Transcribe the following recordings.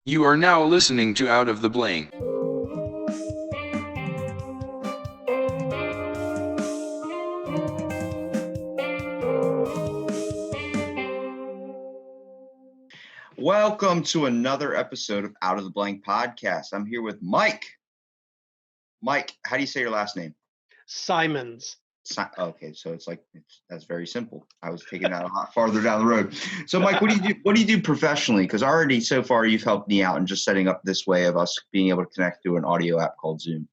You are now listening to Out of the Blank. Welcome to another episode of Out of the Blank podcast. I'm here with Mike. Mike, how do you say your last name? Symonds. Okay, so that's very simple. I was taking that a lot farther down the road. So, Mike, what do you do? What do you do professionally? Because already so far you've helped me out in just setting up this way of us being able to connect through an audio app called Zoom.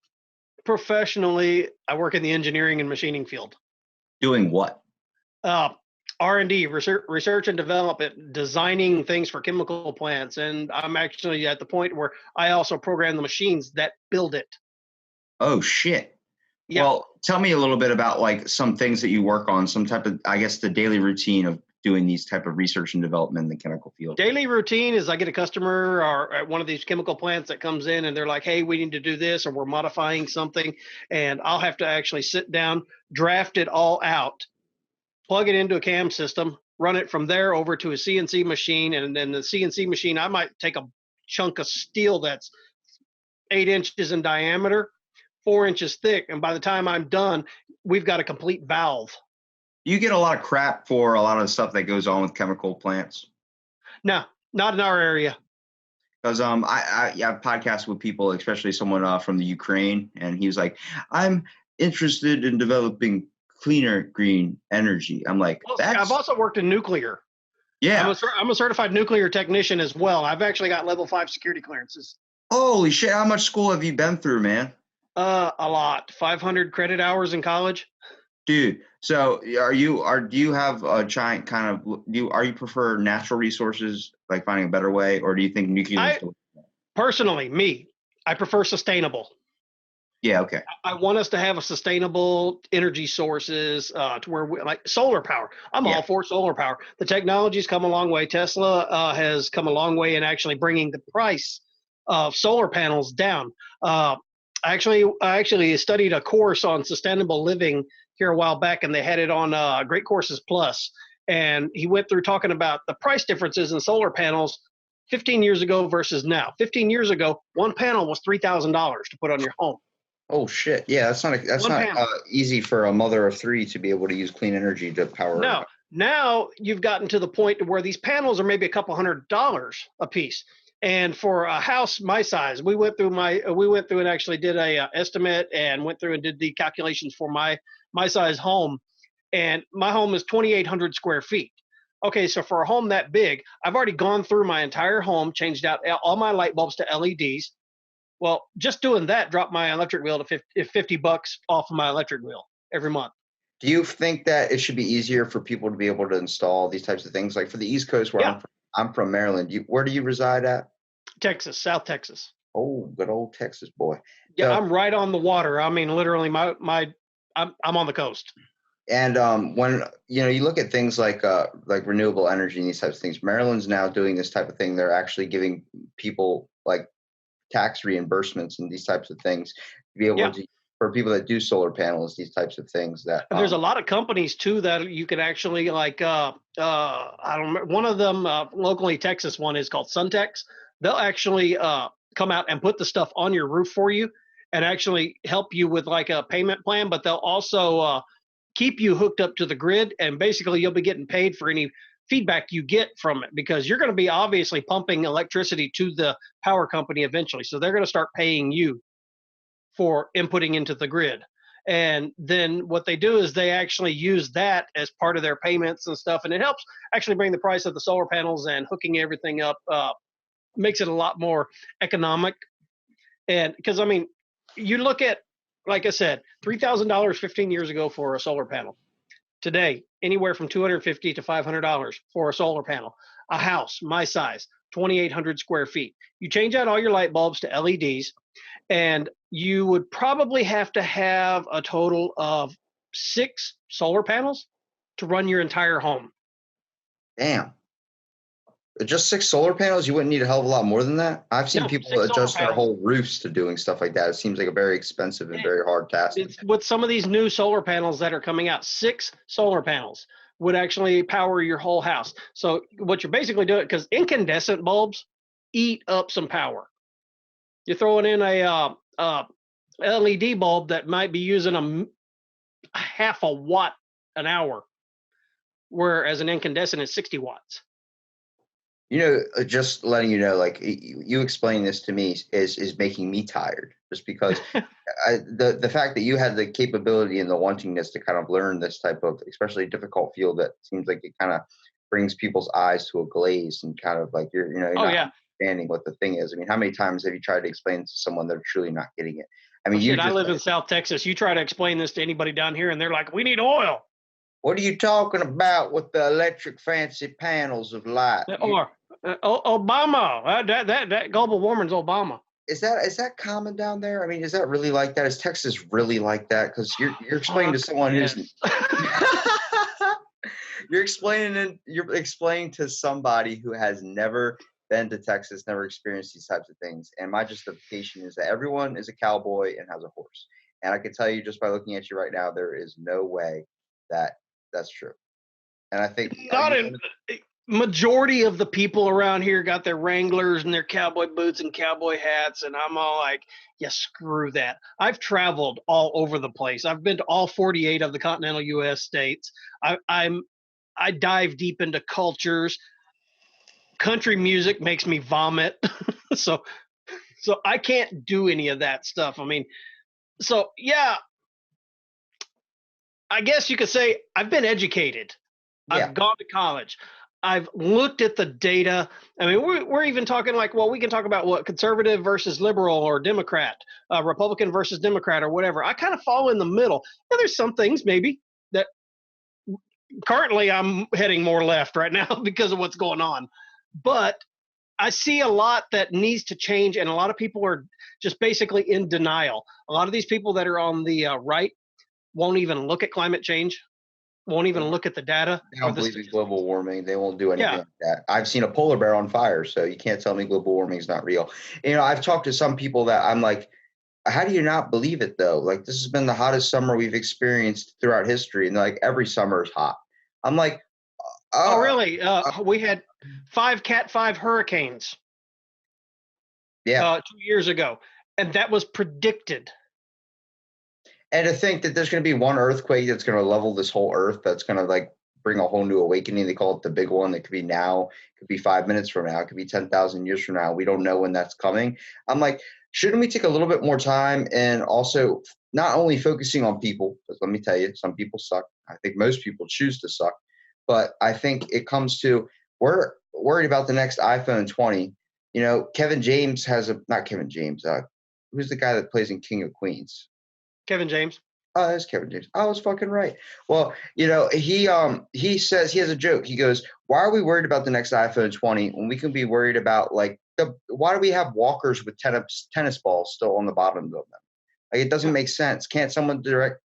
Professionally, I work in the engineering and machining field. Doing what? R&D, research and development, designing things for chemical plants. And I'm actually at the point where I also program the machines that build it. Oh, shit. Yeah. Well, tell me a little bit about like some things that you work on, some type of, I guess, the daily routine of doing these type of research and development in the chemical field. Daily routine is I get a customer or at one of these chemical plants that comes in and they're like, hey, we need to do this, or we're modifying something. And I'll have to actually sit down, draft it all out, plug it into a CAM system, run it from there over to a CNC machine. And then the CNC machine, I might take a chunk of steel that's 8 inches in diameter, 4 inches thick. And by the time I'm done, we've got a complete valve. You get a lot of crap for a lot of the stuff that goes on with chemical plants. No, not in our area. Because I have podcasts with people, especially someone from the Ukraine, and he was like, I'm interested in developing cleaner green energy. I'm like, well, I've also worked in nuclear. Yeah. I'm a certified nuclear technician as well. I've actually got level 5 security clearances. Holy shit. How much school have you been through, man? A lot. 500 credit hours in college. Dude, so do you have a giant kind of, are you prefer natural resources, like finding a better way, or do you think nuclear? Personally, I prefer sustainable. Yeah, okay. I want us to have a sustainable energy sources to where we, like solar power. I'm all for solar power. The technology's come a long way. Tesla has come a long way in actually bringing the price of solar panels down. I actually studied a course on sustainable living here a while back, and they had it on Great Courses Plus. And he went through talking about the price differences in solar panels 15 years ago versus now. 15 years ago, one panel was $3,000 to put on your home. Oh shit! Yeah, that's not easy for a mother of 3 to be able to use clean energy to power. No, now you've gotten to the point where these panels are maybe a couple $100 a piece. And for a house my size, we went through and actually did a estimate and went through and did the calculations for my size home. And my home is 2,800 square feet. Okay, so for a home that big, I've already gone through my entire home, changed out all my light bulbs to LEDs. Well, just doing that dropped my electric bill to $50 off of my electric bill every month. Do you think that it should be easier for people to be able to install these types of things? Like for the East Coast, where I'm from Maryland. Where do you reside at? Texas, South Texas. Oh, good old Texas boy. Yeah, so, I'm right on the water. I mean, literally, I'm on the coast. And when you look at things like renewable energy and these types of things, Maryland's now doing this type of thing. They're actually giving people like tax reimbursements and these types of things to be able to, for people that do solar panels, these types of things. That there's a lot of companies too that you can actually like. I don't remember, one of them locally Texas one is called Suntex. They'll actually come out and put the stuff on your roof for you and actually help you with like a payment plan, but they'll also keep you hooked up to the grid, and basically you'll be getting paid for any feedback you get from it, because you're going to be obviously pumping electricity to the power company eventually. So they're going to start paying you for inputting into the grid. And then what they do is they actually use that as part of their payments and stuff. And it helps actually bring the price of the solar panels and hooking everything up, makes it a lot more economic. And because, I mean, you look at, like I said, $3,000 15 years ago for a solar panel. Today, anywhere from $250 to $500 for a solar panel. A house my size, 2,800 square feet. You change out all your light bulbs to LEDs, and you would probably have to have a total of 6 solar panels to run your entire home. Damn. Just 6 solar panels? You wouldn't need a hell of a lot more than that? I've seen people adjust their whole roofs to doing stuff like that. It seems like a very expensive and very hard task. It's with some of these new solar panels that are coming out, 6 solar panels would actually power your whole house. So what you're basically doing, because incandescent bulbs eat up some power. You're throwing in a LED bulb that might be using half a watt an hour, whereas an incandescent is 60 watts. Just letting you know, like you explaining this to me is making me tired, just because the fact that you had the capability and the wantingness to kind of learn this type of, especially difficult field that seems like it kind of brings people's eyes to a glaze, and kind of like you're not understanding what the thing is. I mean, how many times have you tried to explain to someone they're truly not getting it? I mean, I live in South Texas. You try to explain this to anybody down here, and they're like, "We need oil." What are you talking about with the electric fancy panels of light? Or Obama. That global warming's Obama. Is that common down there? I mean, is that really like that? Is Texas really like that? Because you're explaining to someone who's you're explaining to somebody who has never been to Texas, never experienced these types of things. And my justification is that everyone is a cowboy and has a horse. And I can tell you just by looking at you right now, there is no way that that's true. And I think majority of the people around here got their Wranglers and their cowboy boots and cowboy hats, and I'm all like, yeah, screw that. I've traveled all over the place. I've been to all 48 of the continental U.S. states. I dive deep into cultures. Country music makes me vomit. so I can't do any of that stuff. I mean, so yeah, I guess you could say I've been educated. Yeah. I've gone to college. I've looked at the data. I mean, we're even talking like, well, we can talk about what conservative versus liberal or Democrat, Republican versus Democrat or whatever. I kind of fall in the middle. Now, there's some things maybe that currently I'm heading more left right now because of what's going on. But I see a lot that needs to change, and a lot of people are just basically in denial. A lot of these people that are on the right won't even look at climate change. Won't even look at the data. They don't believe in global warming. They won't do anything like that. I've seen a polar bear on fire, so you can't tell me global warming is not real. I've talked to some people that I'm like, how do you not believe it though? Like, this has been the hottest summer we've experienced throughout history, and like every summer is hot. I'm like, oh really? We had 5 Cat 5 hurricanes. 2 years ago, and that was predicted. And to think that there's going to be one earthquake that's going to level this whole earth, that's going to like bring a whole new awakening. They call it the big one. It could be now, it could be 5 minutes from now, it could be 10,000 years from now. We don't know when that's coming. I'm like, shouldn't we take a little bit more time and also not only focusing on people, because let me tell you, some people suck. I think most people choose to suck. But I think it comes to, we're worried about the next iPhone 20. Kevin James not Kevin James. Who's the guy that plays in King of Queens? Kevin James. Oh, that's Kevin James. I was fucking right. Well, he says, he has a joke. He goes, why are we worried about the next iPhone 20 when we can be worried about why do we have walkers with tennis balls still on the bottom of them? Like, it doesn't make sense. Can't someone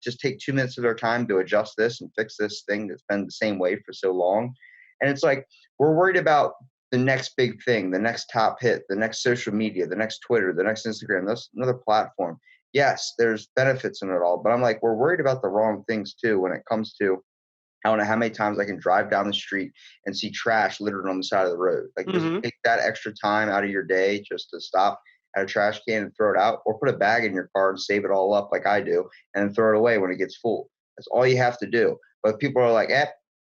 just take 2 minutes of their time to adjust this and fix this thing that's been the same way for so long? And it's like, we're worried about the next big thing, the next top hit, the next social media, the next Twitter, the next Instagram, that's another platform. Yes, there's benefits in it all, but I'm like, we're worried about the wrong things too when it comes to, I don't know how many times I can drive down the street and see trash littered on the side of the road. Like, just take that extra time out of your day just to stop at a trash can and throw it out, or put a bag in your car and save it all up like I do and then throw it away when it gets full. That's all you have to do. But people are like,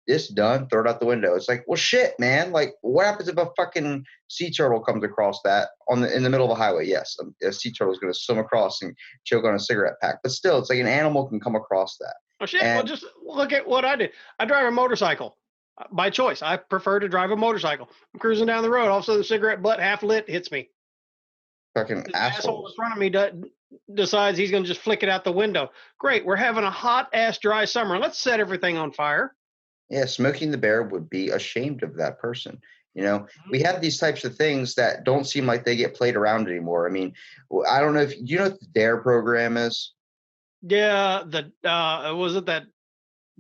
this done, throw it out the window. It's like, well, shit, man. Like, what happens if a fucking sea turtle comes across that in the middle of a highway? Yes, a sea turtle is going to swim across and choke on a cigarette pack. But still, it's like an animal can come across that. Oh shit! Well, just look at what I did. I drive a motorcycle by choice. I prefer to drive a motorcycle. I'm cruising down the road. All of a sudden, the cigarette butt half lit hits me. Fucking asshole in front of me decides he's going to just flick it out the window. Great, we're having a hot ass dry summer. Let's set everything on fire. Yeah, Smoking the Bear would be ashamed of that person. We have these types of things that don't seem like they get played around anymore. I mean, I don't know if you know what the DARE program is. Yeah, was it that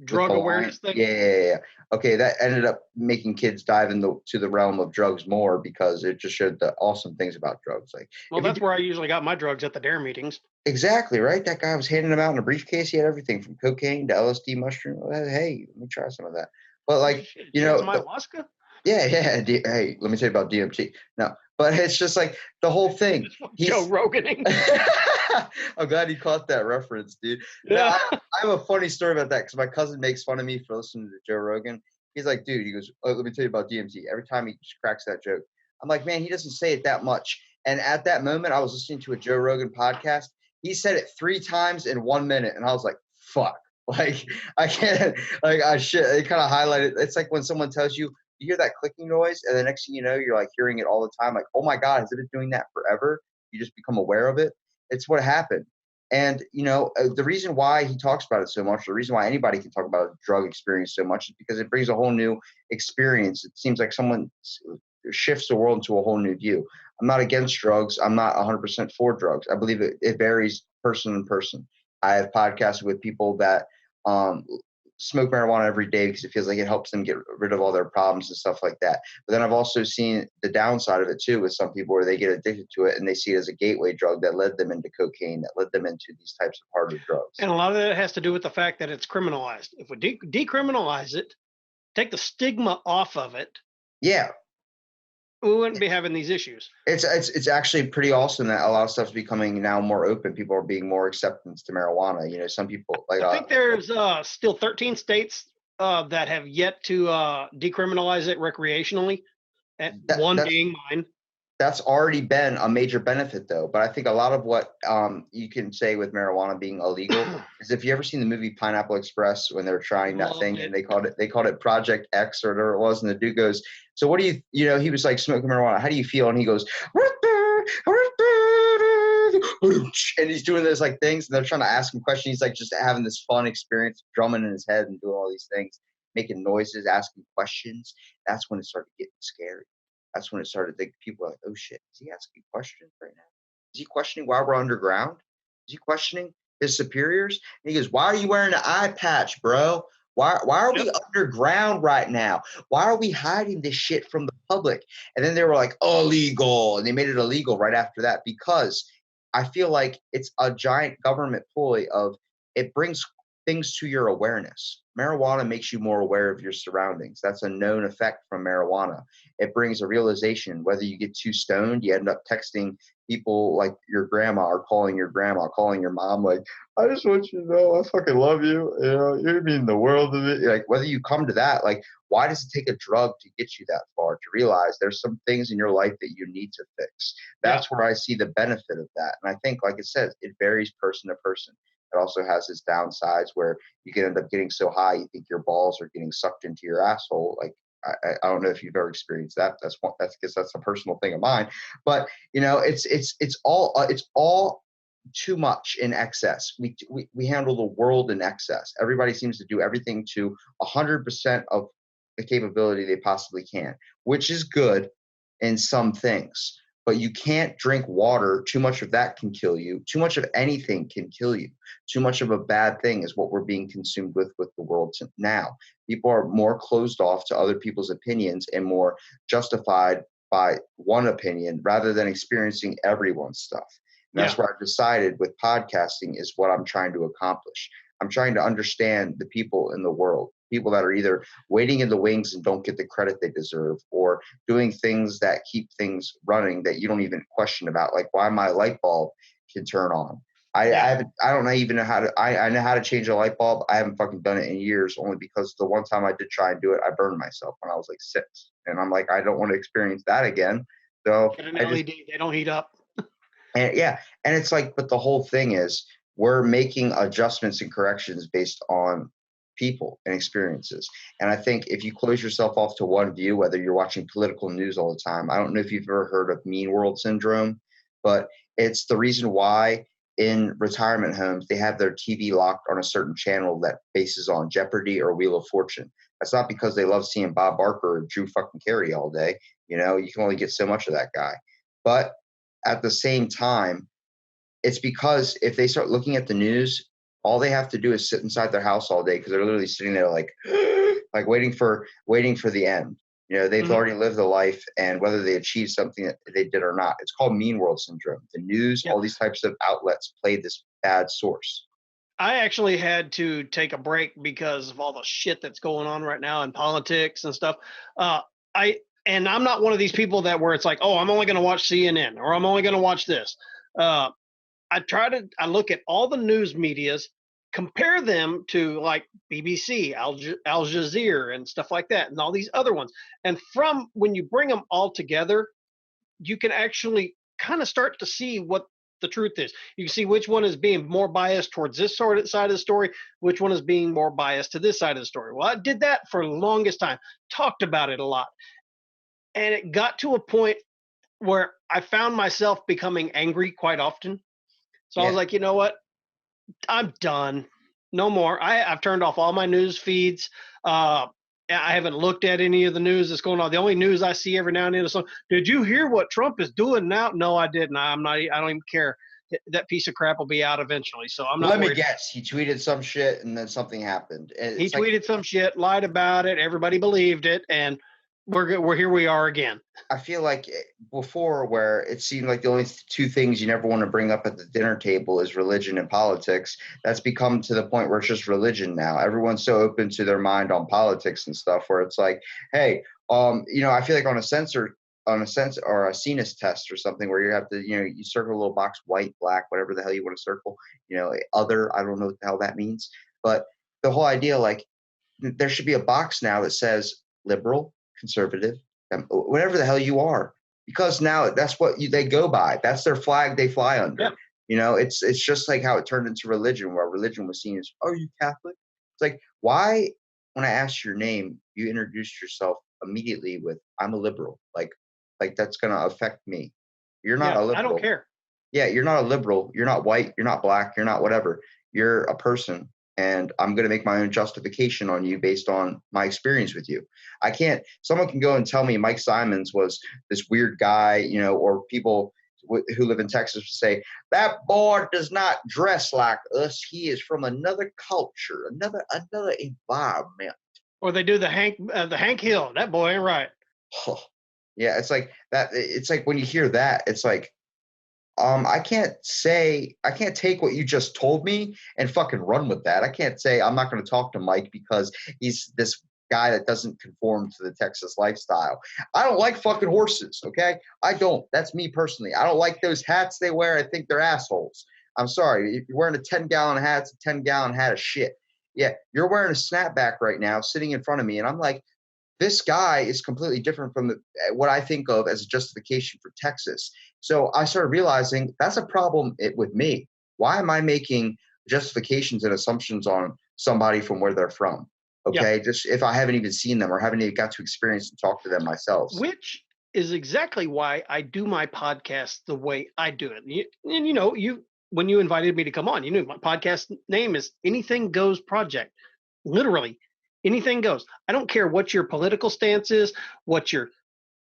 drug awareness thing? Yeah. Okay, that ended up making kids dive into the realm of drugs more because it just showed the awesome things about drugs. Like, well, that's where I usually got my drugs, at the DARE meetings. Exactly, right? That guy was handing them out in a briefcase. He had everything from cocaine to LSD mushroom. Hey, let me try some of that. But like, some ayahuasca? Yeah. Hey, let me tell you about DMT. No, but it's just like the whole thing. Joe Roganing. I'm glad you caught that reference, dude. No, Yeah. I have a funny story about that because my cousin makes fun of me for listening to Joe Rogan. He's like, dude, he goes, oh, let me tell you about DMT. Every time he just cracks that joke, I'm like, man, he doesn't say it that much. And at that moment, I was listening to a Joe Rogan podcast. He said it 3 times in 1 minute, and I was like, fuck. Like, I can't, like, I shit. It kind of highlighted. It's like when someone tells you, you hear that clicking noise, and the next thing you know, you're like hearing it all the time. Like, oh my God, has it been doing that forever? You just become aware of it. It's what happened. And, the reason why he talks about it so much, the reason why anybody can talk about a drug experience so much is because it brings a whole new experience. It seems like someone shifts the world into a whole new view. I'm not against drugs. I'm not 100% for drugs. I believe it varies person to person. I have podcasts with people that um, smoke marijuana every day because it feels like it helps them get rid of all their problems and stuff like that. But then I've also seen the downside of it too with some people where they get addicted to it and they see it as a gateway drug that led them into cocaine, that led them into these types of harder drugs. And a lot of that has to do with the fact that it's criminalized. If we decriminalize it, take the stigma off of it, Yeah. we wouldn't be having these issues. It's actually pretty awesome that a lot of stuff's becoming now more open. People are being more acceptance to marijuana. Some people like I think there's still 13 states that have yet to decriminalize it recreationally, and one that's being mine. that's already been a major benefit though. But I think a lot of what you can say with marijuana being illegal is if you ever seen the movie Pineapple Express when they're trying that thing and they called it Project X or whatever it was, and the dude goes, so what do he was like smoking marijuana, how do you feel? And he goes, and he's doing those like things and they're trying to ask him questions. He's like just having this fun experience drumming in his head and doing all these things, making noises, asking questions. That's when it started getting scary. That's when it started thinking people were like, oh shit, is he asking questions right now? Is he questioning why we're underground? Is he questioning his superiors? And he goes, why are you wearing an eye patch, bro? Why are we underground right now? Why are we hiding this shit from the public? And then they were like, illegal. And they made it illegal right after that because I feel like it's a giant government ploy of it brings things to your awareness. Marijuana makes you more aware of your surroundings. That's a known effect from marijuana. It brings a realization. Whether you get too stoned, you end up texting people like your grandma or calling your mom, like, I just want you to know I fucking love you. You mean the world to me. Like, whether you come to that, like, why does it take a drug to get you that far to realize there's some things in your life that you need to fix? That's where I see the benefit of that. And I think, like it says, it varies person to person. It also has its downsides where you can end up getting so high you think your balls are getting sucked into your asshole. Like, I don't know if you've ever experienced that. That's a personal thing of mine. But it's all too much in excess. We handle the world in excess. Everybody seems to do everything to 100% of the capability they possibly can, which is good in some things. But you can't drink water. Too much of that can kill you. Too much of anything can kill you. Too much of a bad thing is what we're being consumed with the world now. People are more closed off to other people's opinions and more justified by one opinion rather than experiencing everyone's stuff. And that's where I've decided with podcasting is what I'm trying to accomplish. I'm trying to understand the people in the world, people that are either waiting in the wings and don't get the credit they deserve, or doing things that keep things running that you don't even question about, like why my light bulb can turn on. I don't even know how to, I know how to change a light bulb. I haven't fucking done it in years, only because the one time I did try and do it, I burned myself when I was like 6. And I'm like, I don't want to experience that again. So Get an LED, they don't heat up. And and it's like, but the whole thing is we're making adjustments and corrections based on people and experiences. And I think if you close yourself off to one view, whether you're watching political news all the time, I don't know if you've ever heard of mean world syndrome, but it's the reason why in retirement homes they have their TV locked on a certain channel that bases on Jeopardy or Wheel of Fortune. That's not because they love seeing Bob Barker or Drew fucking Carey all day. You can only get so much of that guy. But at the same time, it's because if they start looking at the news, all they have to do is sit inside their house all day because they're literally sitting there like like waiting for the end. They've already lived the life, and whether they achieve something that they did or not, it's called mean world syndrome. The news, all these types of outlets play this bad source. I actually had to take a break because of all the shit that's going on right now in politics and stuff. And I'm not one of these people that where it's like, oh, I'm only going to watch CNN or I'm only going to watch this. I look at all the news medias, compare them to like BBC, Al Jazeera, and stuff like that, and all these other ones. And from when you bring them all together, you can actually kind of start to see what the truth is. You can see which one is being more biased towards this side of the story, which one is being more biased to this side of the story. Well, I did that for the longest time, talked about it a lot. And it got to a point where I found myself becoming angry quite often. So I was like, you know what? I'm done. No more. I've turned off all my news feeds. I haven't looked at any of the news that's going on. The only news I see every now and then is, did you hear what Trump is doing now? No, I didn't. I'm not. I don't even care. That piece of crap will be out eventually. So I'm not. Let me guess. He tweeted some shit and then something happened. He tweeted some shit, lied about it. Everybody believed it, and we're here. We are again. I feel like before, where it seemed like the only two things you never want to bring up at the dinner table is religion and politics. That's become to the point where it's just religion now. Everyone's so open to their mind on politics and stuff, where it's like, hey, I feel like on a sense or a sinus test or something, where you have to, you circle a little box, white, black, whatever the hell you want to circle, other. I don't know what the hell that means, but the whole idea, like, there should be a box now that says liberal, conservative, whatever the hell you are, because now that's what they go by. That's their flag they fly under. Yeah. It's just like how it turned into religion, where religion was seen as, are you Catholic? It's like, why, when I asked your name, you introduced yourself immediately with, I'm a liberal. Like that's going to affect me. You're not a liberal. I don't care. Yeah, you're not a liberal. You're not white. You're not black. You're not whatever. You're a person. And I'm going to make my own justification on you based on my experience with you. Someone can go and tell me Mike Symonds was this weird guy, or people who live in Texas say, that boy does not dress like us. He is from another culture, another environment. Or they do the Hank Hill. That boy ain't right. Oh, yeah, it's like that. It's like when you hear that, it's like, I can't take what you just told me and fucking run with that. I can't say I'm not going to talk to Mike because he's this guy that doesn't conform to the Texas lifestyle. I don't like fucking horses, okay? I don't. That's me personally. I don't like those hats they wear. I think they're assholes. I'm sorry. If you're wearing a 10-gallon hat, it's a 10-gallon hat of shit. Yeah, you're wearing a snapback right now sitting in front of me, and I'm like, this guy is completely different from what I think of as a justification for Texas. So I started realizing that's a problem with me. Why am I making justifications and assumptions on somebody from where they're from? Okay, just if I haven't even seen them or haven't even got to experience and talk to them myself. Which is exactly why I do my podcast the way I do it. And when you invited me to come on, my podcast name is Anything Goes Project. Literally, anything goes. I don't care what your political stance is, what your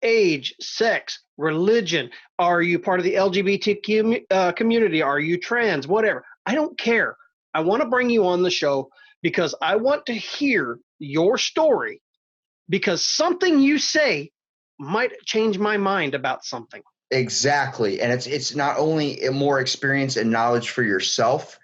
age, sex, religion. Are you part of the LGBT community? Are you trans? Whatever. I don't care. I want to bring you on the show because I want to hear your story, because something you say might change my mind about something. Exactly. And it's not only more experience and knowledge for yourself,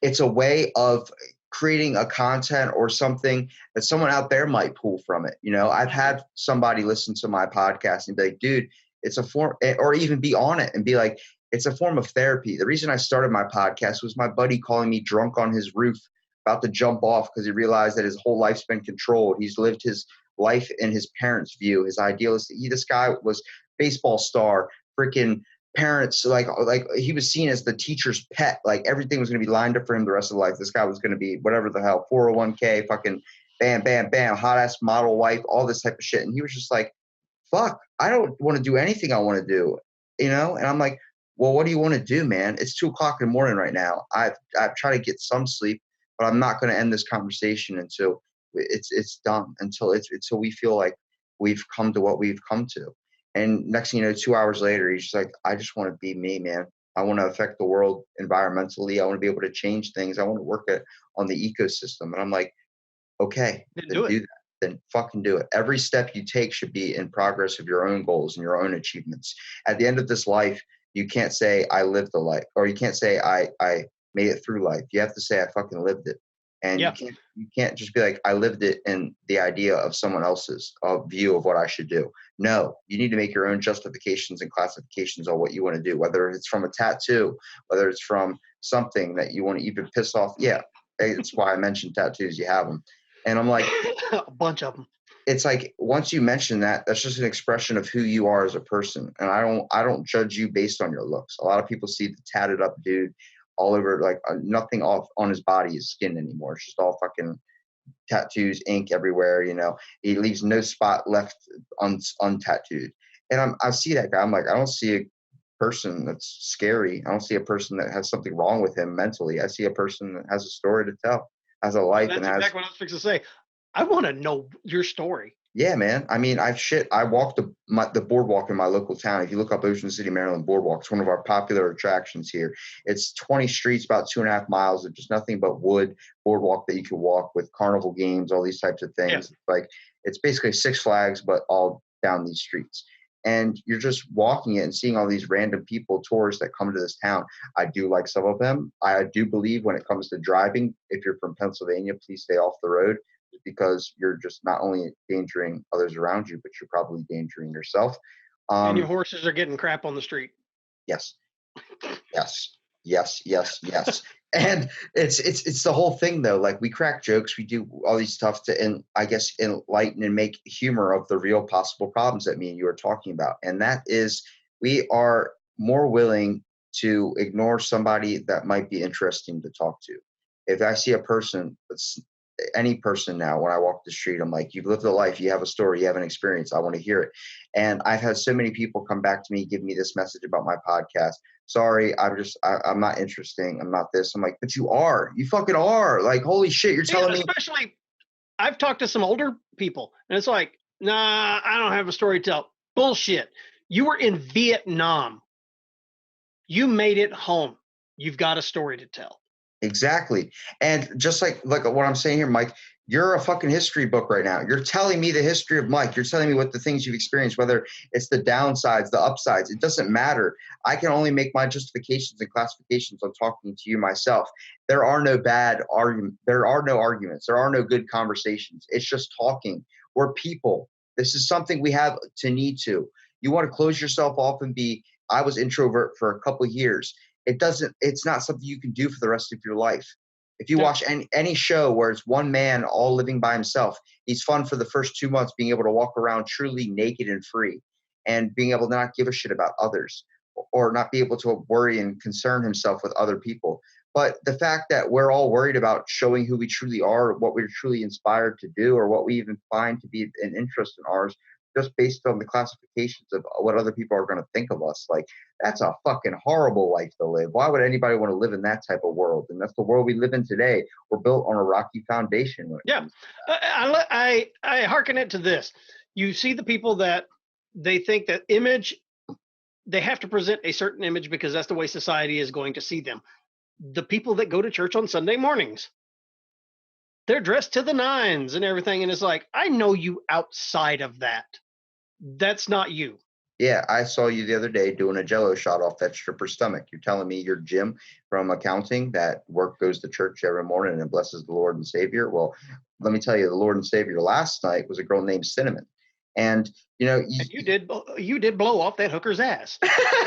it's a way of creating a content or something that someone out there might pull from it. I've had somebody listen to my podcast and be like, dude, it's a form, or even be on it and be like, it's a form of therapy. The reason I started my podcast was my buddy calling me drunk on his roof, about to jump off because he realized that his whole life's been controlled. He's lived his life in his parents' view, his idealistic. This guy was baseball star, freaking parents, like he was seen as the teacher's pet. Like everything was going to be lined up for him the rest of life. This guy was going to be whatever the hell, 401k, fucking bam, bam, bam, hot ass model wife, all this type of shit. And he was just like, fuck, I don't want to do anything I want to do, And I'm like, well, what do you want to do, man? It's 2:00 in the morning right now. I've tried to get some sleep, but I'm not going to end this conversation until it's done, until we feel like we've come to what we've come to. And next thing you know, 2 hours later, he's just like, I just want to be me, man. I want to affect the world environmentally. I want to be able to change things. I want to work on the ecosystem. And I'm like, okay, then do that. Then fucking do it. Every step you take should be in progress of your own goals and your own achievements. At the end of this life, you can't say I lived the life, or you can't say I made it through life. You have to say I fucking lived it. And Yeah. you can't just be like, I lived it in the idea of someone else's view of what I should do. No, you need to make your own justifications and classifications on what you want to do, whether it's from a tattoo, whether it's from something that you want to even piss off. Yeah, it's why I mentioned tattoos. You have them. And I'm like, A bunch of them. it's like once you mention that, that's just an expression of who you are as a person. And I don't judge you based on your looks. A lot of people see the tatted up dude all over, like nothing off on his body is skin anymore. It's just all fucking tattoos, ink everywhere. You know, he leaves no spot left untattooed. And I see that guy. I'm like, I don't see a person that's scary. I don't see a person that has something wrong with him mentally. I see a person that has a story to tell, has a life, That's and has. exactly what I was fixing to say. I want to know your story. Yeah, man. I mean, I walked the boardwalk in my local town. If you look up Ocean City, Maryland boardwalk, it's one of our popular attractions here. It's 20 streets, about 2.5 miles of just nothing but wood boardwalk that you can walk with carnival games, all these types of things. Yeah. Like it's basically Six Flags, but all down these streets. And you're just walking it and seeing all these random people, tourists that come to this town. I do like some of them. I do believe when it comes to driving, if you're from Pennsylvania, please stay off the road, because you're just not only endangering others around you, but you're probably endangering yourself. And your horses are getting crap on the street. Yes, yes, yes, yes, yes. And it's the whole thing though. Like we crack jokes, we do all these stuff to, I guess, enlighten and make humor of the real possible problems that me and you are talking about. And that is, we are more willing to ignore somebody that might be interesting to talk to. If I see a person that's any person now, when I walk the street, I'm like, you've lived a life, you have a story, you have an experience, I want to hear it. And I've had so many people come back to me, give me this message about my podcast. Sorry, I'm not interesting, I'm not this. I'm like, but you fucking are. Like, holy shit, you're telling me. Especially, I've talked to some older people and it's like, nah, I don't have a story to tell. Bullshit. You were in Vietnam, you made it home, you've got a story to tell. Exactly. And just like what I'm saying here, Mike, you're a fucking history book right now. You're telling me the history of Mike. You're telling me what the things you've experienced, whether it's the downsides, the upsides. It doesn't matter. I can only make my justifications and classifications on talking to you myself. There are no bad arguments. There are no arguments. There are no good conversations. It's just talking. We're people. This is something we have to need to. You want to close yourself off and I was introvert for a couple of years. It's not something you can do for the rest of your life. If you watch any show where it's one man all living by himself, he's fun for the first 2 months, being able to walk around truly naked and free and being able to not give a shit about others or not be able to worry and concern himself with other people. But the fact that we're all worried about showing who we truly are, what we're truly inspired to do, or what we even find to be an interest in ours, just based on the classifications of what other people are going to think of us. Like, that's a fucking horrible life to live. Why would anybody want to live in that type of world? And that's the world we live in today. We're built on a rocky foundation. Yeah. I hearken it to this. You see the people that they think that image, they have to present a certain image because that's the way society is going to see them. The people that go to church on Sunday mornings, they're dressed to the nines and everything. And it's like, I know you outside of that. That's not you. Yeah, I saw you the other day doing a Jello shot off that stripper's stomach. You're telling me you're Jim from accounting that goes to church every morning and blesses the Lord and Savior. Well, let me tell you, the Lord and Savior last night was a girl named Cinnamon. And you did blow off that hooker's ass.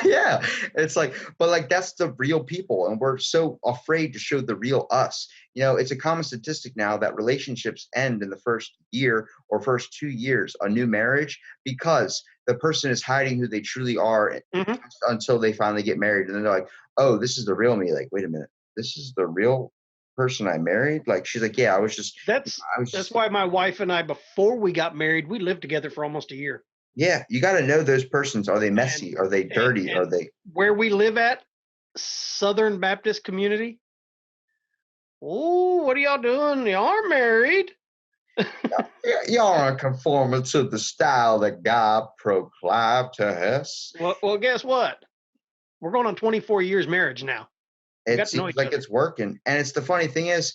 Yeah, it's like, but like that's the real people, and we're so afraid to show the real us. It's a common statistic now that relationships end in the first year or first 2 years, a new marriage, because the person is hiding who they truly are until they finally get married, and then they're like, "Oh, this is the real me." Like, wait a minute, this is the real person I married? Like, she's like, yeah, that's why my wife and I, before we got married, we lived together for almost a year. Yeah, you got to know those persons. Are they messy? Are they dirty? Are they where we live at? Southern Baptist community. Oh, what are y'all doing? Y'all are married. Y'all aren't conforming to the style that God proclaimed to us. Well, guess what? We're going on 24 years marriage now. It seems like it's working. And it's the funny thing is,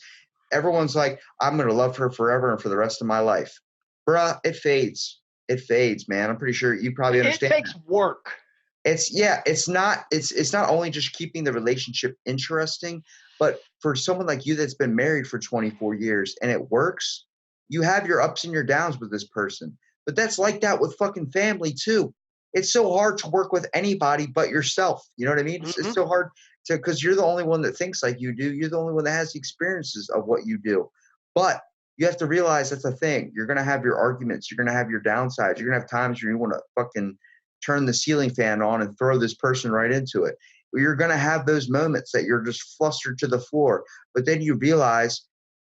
everyone's like, I'm going to love her forever and for the rest of my life. Bruh, it fades. It fades, man. I'm pretty sure you probably understand. It takes work. It's not only just keeping the relationship interesting, But for someone like you that's been married for 24 years and it works, you have your ups and your downs with this person. But that's like that with fucking family too. It's so hard to work with anybody but yourself. You know what I mean? It's so hard to, because you're the only one that thinks like you do. You're the only one that has the experiences of what you do. But you have to realize that's a thing. You're going to have your arguments. You're going to have your downsides. You're going to have times where you want to fucking turn the ceiling fan on and throw this person right into it. You're going to have those moments that you're just flustered to the floor. But then you realize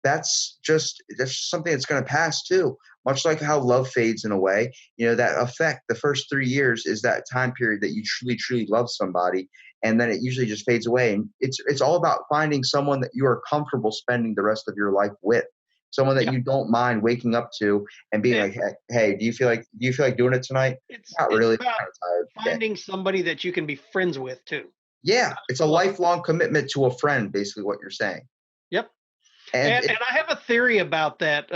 that's just something that's going to pass too. Much like how love fades in a way, that effect, the first 3 years is that time period that you truly, truly love somebody. And then it usually just fades away. And it's all about finding someone that you are comfortable spending the rest of your life with. Someone that you don't mind waking up to and being like, hey, do you feel like doing it tonight? Not really. About kind of tired. finding somebody that you can be friends with too. Yeah, it's a lifelong commitment to a friend, basically what you're saying. Yep. And I have a theory about that.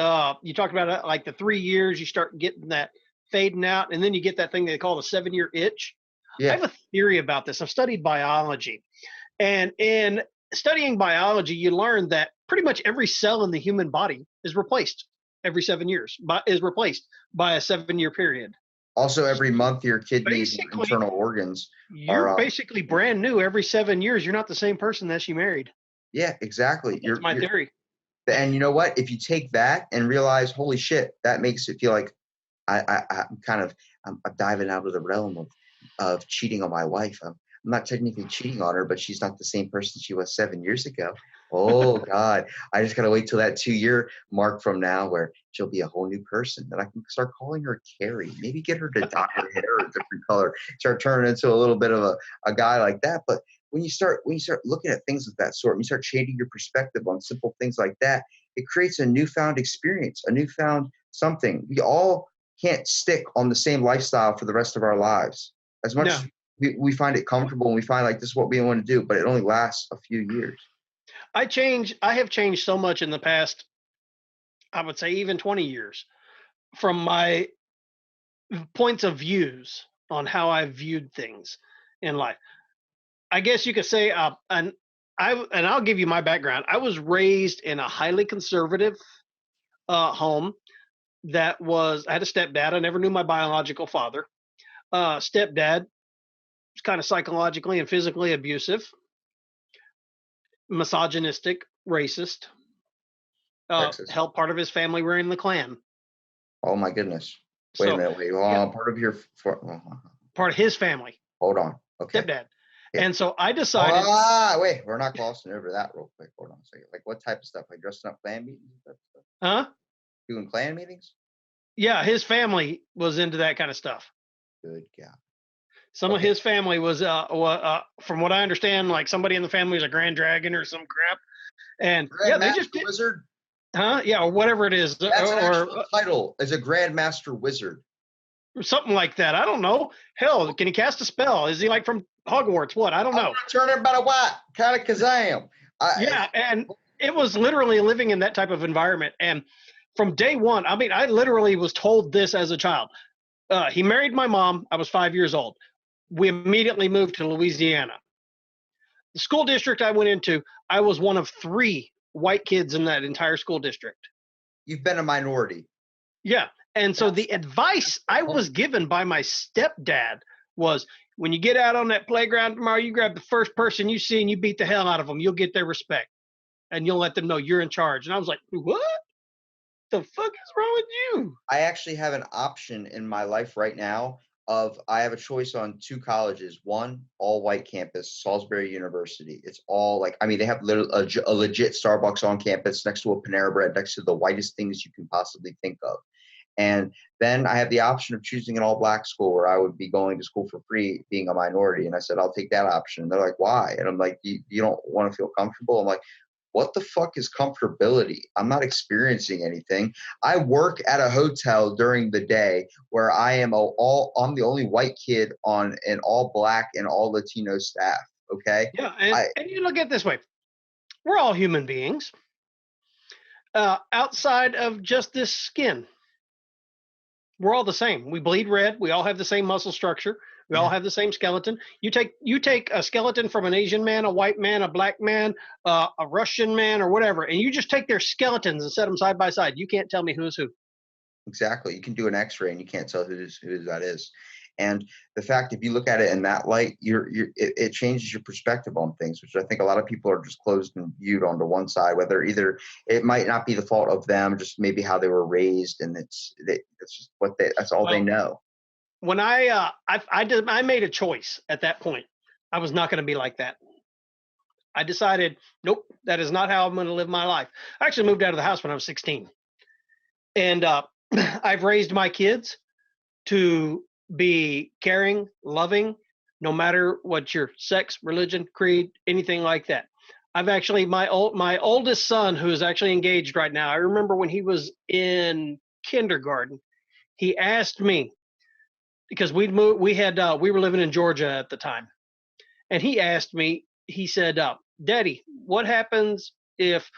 You talked about it, like the 3 years, you start getting that fading out, and then you get that thing they call the 7-year itch. I have a theory about this. I've studied biology. And in studying biology, you learn that pretty much every cell in the human body is replaced every 7 years, is replaced by a 7-year period. Also, every month, your kidneys and internal organs you're basically brand new every 7 years. You're not the same person that you married. Yeah, exactly. That's my theory. And you know what? If you take that and realize, holy shit, that makes it feel like I'm diving out of the realm of cheating on my wife. I'm not technically cheating on her, but she's not the same person she was 7 years ago. Oh God, I just gotta wait till that 2-year mark from now where she'll be a whole new person. Then I can start calling her Carrie. Maybe get her to dye her hair a different color. Start turning into a little bit of a guy like that. But when you start looking at things of that sort, when you start changing your perspective on simple things like that, it creates a newfound experience, a newfound something. We all can't stick on the same lifestyle for the rest of our lives. As much as we find it comfortable and we find like this is what we want to do, but it only lasts a few years. I have changed so much in the past, I would say even 20 years, from my points of views on how I viewed things in life. I guess you could say, and I'll give you my background. I was raised in a highly conservative home. I had a stepdad. I never knew my biological father. Stepdad was kind of psychologically and physically abusive, misogynistic, racist. Helped part of his family were in the Klan. Oh my goodness! Wait a minute. Part of his family. Hold on. Okay. Stepdad. Yeah. And so I decided. Wait, we're not glossing over that real quick. Hold on a second. Like what type of stuff? Like dressing up Klan meetings? Huh? Doing Klan meetings? Yeah, his family was into that kind of stuff. Good God. Some of his family was, from what I understand, like somebody in the family was a Grand Dragon or some crap. And they just Wizard. Huh? Yeah, or whatever it is. That's an actual title as a Grandmaster Wizard. Something like that. I don't know. Hell, can he cast a spell? Is he like from Hogwarts? What? I don't know. Turn everybody white. Kind of Kazam. And it was literally living in that type of environment. And from day one, I mean, I literally was told this as a child. He married my mom. I was 5 years old. We immediately moved to Louisiana. The school district I went into, I was one of 3 white kids in that entire school district. You've been a minority. Yeah. And so the advice I was given by my stepdad was, when you get out on that playground tomorrow, you grab the first person you see and you beat the hell out of them. You'll get their respect. And you'll let them know you're in charge. And I was like, what? The fuck is wrong with you? I actually have an option in my life right now I have a choice on 2 colleges. One, all white campus, Salisbury University. It's all they have a legit Starbucks on campus next to a Panera Bread, next to the whitest things you can possibly think of. And then I have the option of choosing an all-black school where I would be going to school for free, being a minority. And I said, I'll take that option. And they're like, why? And I'm like, you don't want to feel comfortable? I'm like, what the fuck is comfortability? I'm not experiencing anything. I work at a hotel during the day where I'm the only white kid on an all black and all Latino staff. Okay. Yeah. And you look at it this way. We're all human beings outside of just this skin. We're all the same. We bleed red. We all have the same muscle structure. We all have the same skeleton. You take a skeleton from an Asian man, a white man, a black man, a Russian man, or whatever, and you just take their skeletons and set them side by side. You can't tell me who's who. Exactly. You can do an X-ray and you can't tell who that is. And the fact, if you look at it in that light, it changes your perspective on things, which I think a lot of people are just closed and viewed onto one side. Whether either it might not be the fault of them, just maybe how they were raised, and it's just that's all they know. When I made a choice at that point. I was not going to be like that. I decided, nope, that is not how I'm going to live my life. I actually moved out of the house when I was 16, and I've raised my kids to be caring, loving, no matter what your sex, religion, creed, anything like that. I've actually my oldest son, who is actually engaged right now. I remember when he was in kindergarten, he asked me, because we were living in Georgia at the time, and he asked me. He said, "Daddy, what happens if?"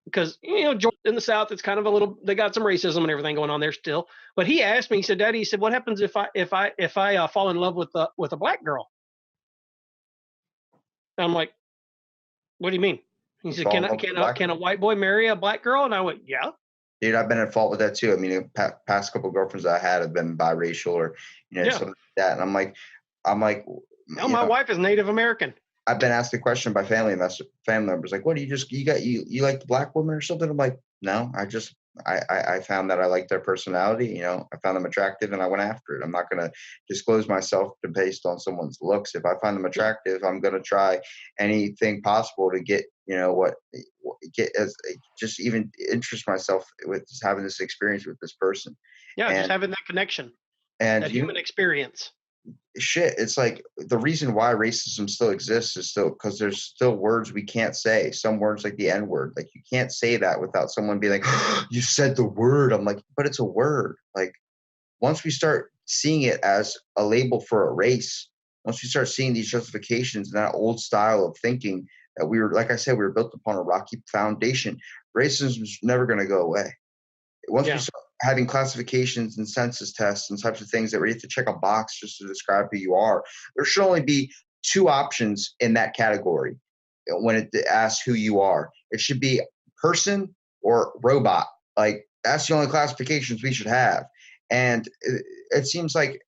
Because Georgia in the South, it's kind of they got some racism and everything going on there still. But he asked me, he said, "Daddy," he said, "what happens if I fall in love with a black girl?" And I'm like, "What do you mean?" He said, "Can a white boy marry a black girl?" And I went, "Yeah." Dude, I've been at fault with that too. I mean, past couple of girlfriends I had have been biracial or something like that, and I'm like, no, my wife is Native American. I've been asked the question by family members, like, what do you like the black woman or something? I'm like, no, I found that I like their personality. I found them attractive and I went after it. I'm not going to disclose myself based on someone's looks. If I find them attractive, I'm going to try anything possible to get, just even interest myself with just having this experience with this person. Yeah. Just having that connection and that human experience. Shit, it's like the reason why racism still exists is still because there's still words we can't say. Some words, like the N-word, like you can't say that without someone being like, oh, you said the word. I'm like, but it's a word. Like once we start seeing it as a label for a race, once we start seeing these justifications and that old style of thinking that like I said, we were built upon a rocky foundation, racism is never going to go away. Once we start having classifications and census tests and types of things that we have to check a box just to describe who you are, there should only be two options in that category when it asks who you are. It should be person or robot. Like that's the only classifications we should have. And it seems like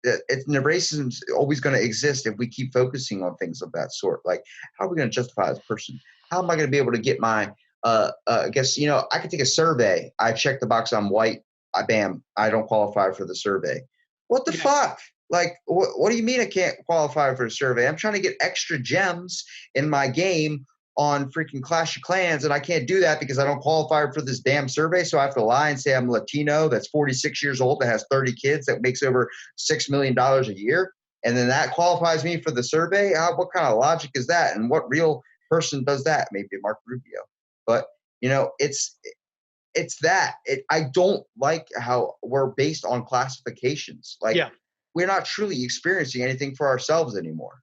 racism is always going to exist if we keep focusing on things of that sort. Like, how are we going to justify this person? How am I going to be able to get my I guess, I could take a survey. I check the box. I'm white. I don't qualify for the survey. What the fuck? Like, what do you mean I can't qualify for a survey? I'm trying to get extra gems in my game on freaking Clash of Clans, and I can't do that because I don't qualify for this damn survey. So I have to lie and say I'm Latino, that's 46 years old, that has 30 kids, that makes over $6 million a year. And then that qualifies me for the survey? What kind of logic is that? And what real person does that? Maybe Mark Rubio. But it's that I don't like how we're based on classifications. Like we're not truly experiencing anything for ourselves anymore.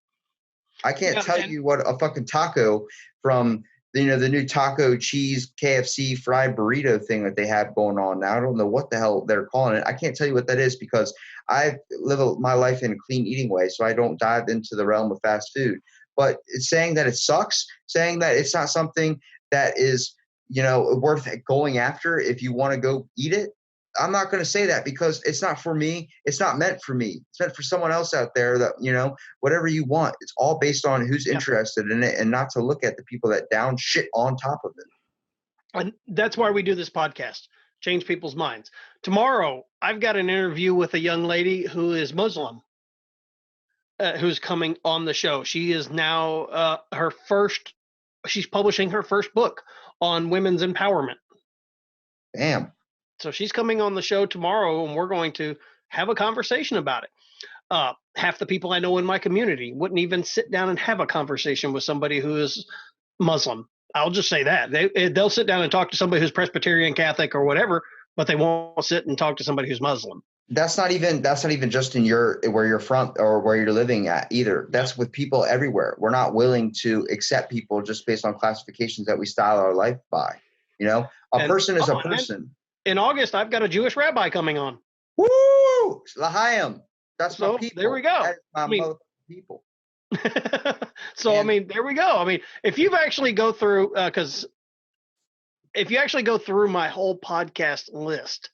I can't tell you what a fucking taco from the new taco cheese KFC fried burrito thing that they have going on now. I don't know what the hell they're calling it. I can't tell you what that is because I live my life in a clean eating way, so I don't dive into the realm of fast food. But it's saying that it sucks, saying that it's not something that is, worth going after if you want to go eat it. I'm not going to say that because it's not for me. It's not meant for me. It's meant for someone else out there that, whatever you want. It's all based on who's interested in it and not to look at the people that down shit on top of it. And that's why we do this podcast, change people's minds. Tomorrow, I've got an interview with a young lady who is Muslim, who's coming on the show. She is now she's publishing her first book on women's empowerment. Damn. So she's coming on the show tomorrow, and we're going to have a conversation about it. Half the people I know in my community wouldn't even sit down and have a conversation with somebody who is Muslim. I'll just say that. They'll sit down and talk to somebody who's Presbyterian, Catholic, or whatever, but they won't sit and talk to somebody who's Muslim. That's not even just in where you're from or where you're living at either. That's with people everywhere. We're not willing to accept people just based on classifications that we style our life by. You know, a person is a and then person. in August, I've got a Jewish rabbi coming on. Woo! L'chaim. That's my So people. there we go. That is my motherfucking people. So I And- mean, there we go. I mean, if you've actually go through, because if you actually go through my whole podcast list,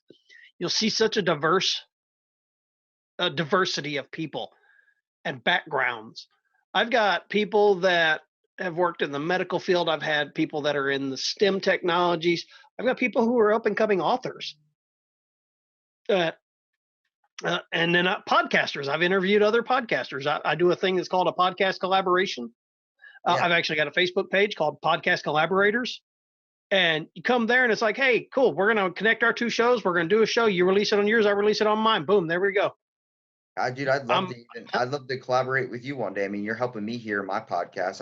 you'll see such a diversity of people and backgrounds. I've got people that have worked in the medical field. I've had people that are in the STEM technologies. I've got people who are up and coming authors. And then podcasters. I've interviewed other podcasters. I do a thing that's called a podcast collaboration. Yeah. I've actually got a Facebook page called Podcast Collaborators. And you come there and it's like, hey, cool. We're going to connect our two shows. We're going to do a show. You release it on yours. I release it on mine. Boom. There we go. Dude, I'd love to collaborate with you one day. I mean, you're helping me here in my podcast.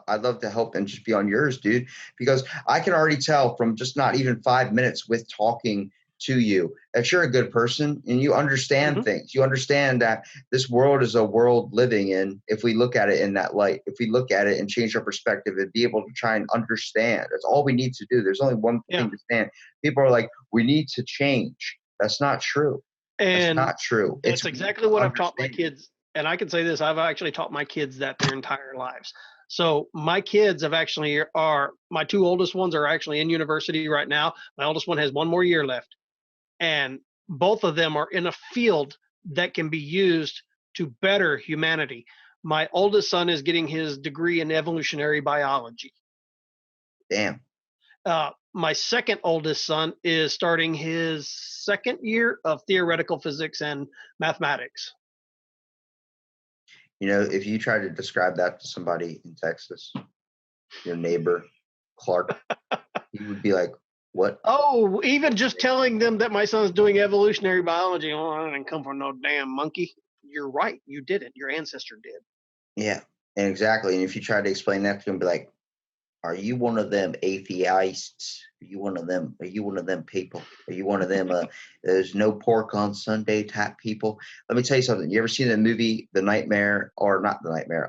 I'd love to help and just be on yours, dude, because I can already tell from just not even 5 minutes with talking to you that you're a good person and you understand things. You understand that this world is a world living in, if we look at it in that light, if we look at it and change our perspective and be able to try and understand. That's all we need to do. There's only one thing to stand. People are like, we need to change. That's not true. And that's not true. It's exactly what I've taught my kids. And I can say this, I've actually taught my kids that their entire lives. So my kids have actually my two oldest ones are actually in university right now. My oldest one has one more year left. And both of them are in a field that can be used to better humanity. My oldest son is getting his degree in evolutionary biology. Damn. My second oldest son is starting his second year of theoretical physics and mathematics. You know, if you try to describe that to somebody in Texas, your neighbor, Clark, he would be like, what? Oh, even just telling them that my son's doing evolutionary biology, oh, I didn't come from no damn monkey. You're right. You didn't. Your ancestor did. Yeah, and exactly. And if you try to explain that to him, be like, are you one of them atheists? Are you one of them? Are you one of them people? Are you one of them? There's no pork on Sunday type people. Let me tell you something. You ever seen the movie The Nightmare, or not The Nightmare?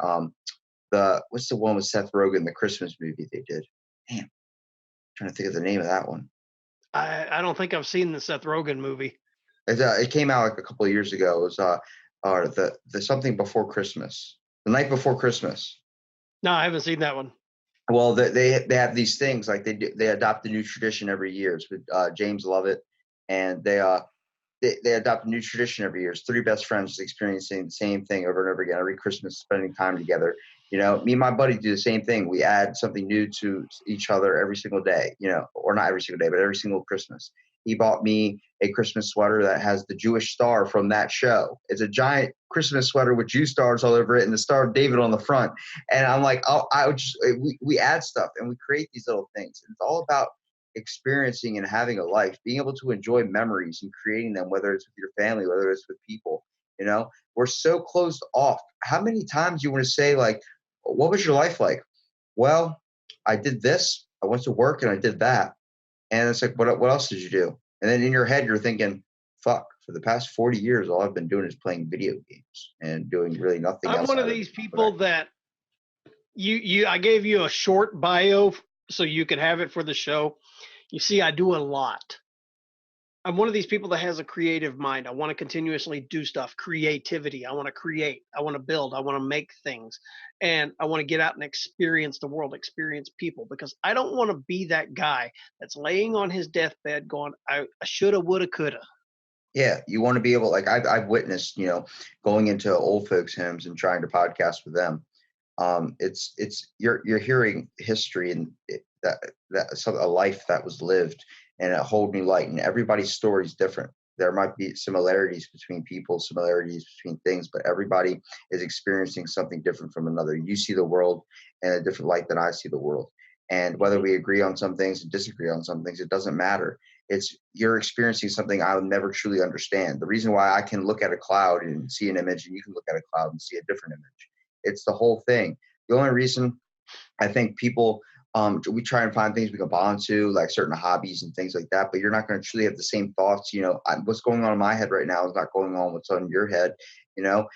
What's the one with Seth Rogen, the Christmas movie they did? Damn, I'm trying to think of the name of that one. I don't think I've seen the Seth Rogen movie. It came out like a couple of years ago. It was the something before Christmas, the night before Christmas. No, I haven't seen that one. Well, they have these things like they adopt a new tradition every year. It's with James Lovett, and they adopt a new tradition every year. It's three best friends experiencing the same thing over and over again every Christmas, spending time together. You know, me and my buddy do the same thing. We add something new to each other every single day. You know, or not every single day, but every single Christmas. He bought me a Christmas sweater that has the Jewish star from that show. It's a giant Christmas sweater with Jew stars all over it and the Star of David on the front. And I'm like, we add stuff and we create these little things. It's all about experiencing and having a life, being able to enjoy memories and creating them, whether it's with your family, whether it's with people. You know, we're so closed off. How many times you want to say, like, what was your life like? Well, I did this. I went to work and I did that. And it's like, what else did you do? And then in your head, you're thinking, fuck, for the past 40 years, all I've been doing is playing video games and doing really nothing else. I'm one of these people that I gave you a short bio so you could have it for the show. You see, I do a lot. I'm one of these people that has a creative mind. I want to continuously do stuff, creativity. I want to create. I want to build. I want to make things. And I want to get out and experience the world, experience people, because I don't want to be that guy that's laying on his deathbed going, I shoulda, woulda, coulda. Yeah, you want to be able, like I've witnessed, you know, going into old folks' homes and trying to podcast with them. It's you're hearing history and a life that was lived in a whole new light, and everybody's story is different. There might be similarities between people, similarities between things, but everybody is experiencing something different from another. You see the world in a different light than I see the world. And whether we agree on some things and disagree on some things, it doesn't matter. You're experiencing something I'll never truly understand. The reason why I can look at a cloud and see an image, and you can look at a cloud and see a different image. It's the whole thing. The only reason I think people, we try and find things we can bond to, like certain hobbies and things like that, but you're not going to truly have the same thoughts. You know, what's going on in my head right now is not going on what's on your head. You know,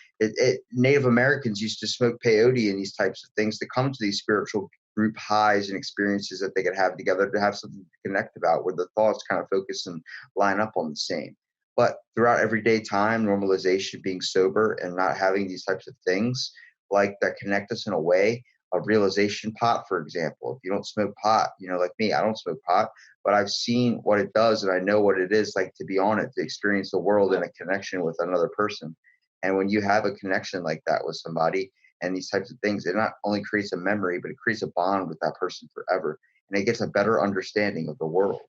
Native Americans used to smoke peyote and these types of things to come to these spiritual group highs and experiences that they could have together to have something to connect about, where the thoughts kind of focus and line up on the same. But throughout everyday time, normalization, being sober and not having these types of things like that connect us in a way, a realization pot, for example. If you don't smoke pot, like me, I don't smoke pot, but I've seen what it does and I know what it is like to be on it, to experience the world in a connection with another person. And when you have a connection like that with somebody and these types of things, it not only creates a memory, but it creates a bond with that person forever. And it gets a better understanding of the world.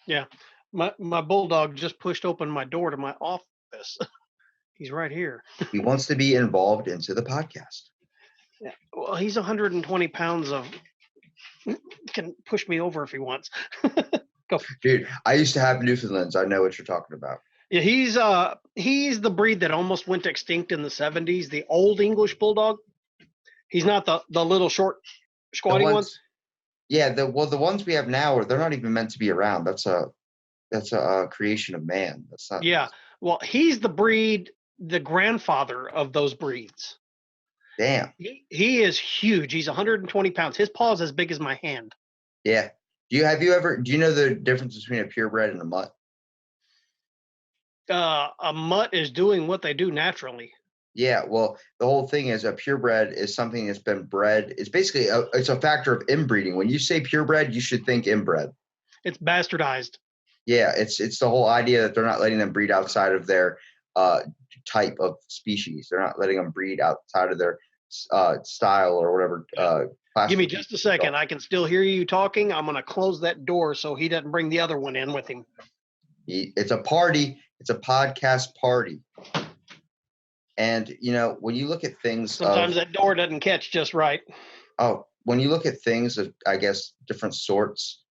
Yeah. My bulldog just pushed open my door to my office. He's right here. He wants to be involved into the podcast. Yeah. Well, he's 120 pounds of can push me over if he wants. Go. Dude, I used to have Newfoundlands. I know what you're talking about. Yeah, he's the breed that almost went extinct in the 70s, the old English bulldog. He's not the little short squatty ones. Yeah, the ones we have now they're not even meant to be around. That's a creation of man. That's not. Yeah. Well, he's the breed, the grandfather of those breeds. Damn. He is huge. He's 120 pounds. His paw's as big as my hand. Yeah. Do you know the difference between a purebred and a mutt? A mutt is doing what they do naturally. Yeah, well, the whole thing is a purebred is something that's been bred. It's basically it's a factor of inbreeding. When you say purebred, you should think inbred. It's bastardized. Yeah, it's the whole idea that they're not letting them breed outside of their type of species. They're not letting them breed outside of their style or whatever. Give me just a second. I can still hear you talking. I'm going to close that door so he doesn't bring the other one in with him. It's a party. It's a podcast party. And, when you look at things. Sometimes that door doesn't catch just right. Oh, when you look at things of, I guess, different sorts,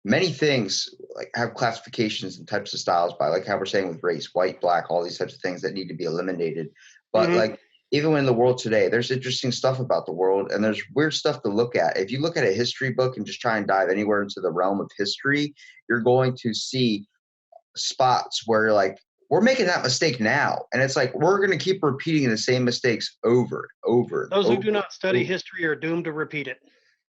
many things like have classifications and types of styles by, like how we're saying with race, white, black, all these types of things that need to be eliminated. But like, even in the world today, there's interesting stuff about the world and there's weird stuff to look at. If you look at a history book and just try and dive anywhere into the realm of history, you're going to see spots where you're like, we're making that mistake now. And it's like, we're going to keep repeating the same mistakes over and over. Those who do not study history are doomed to repeat it.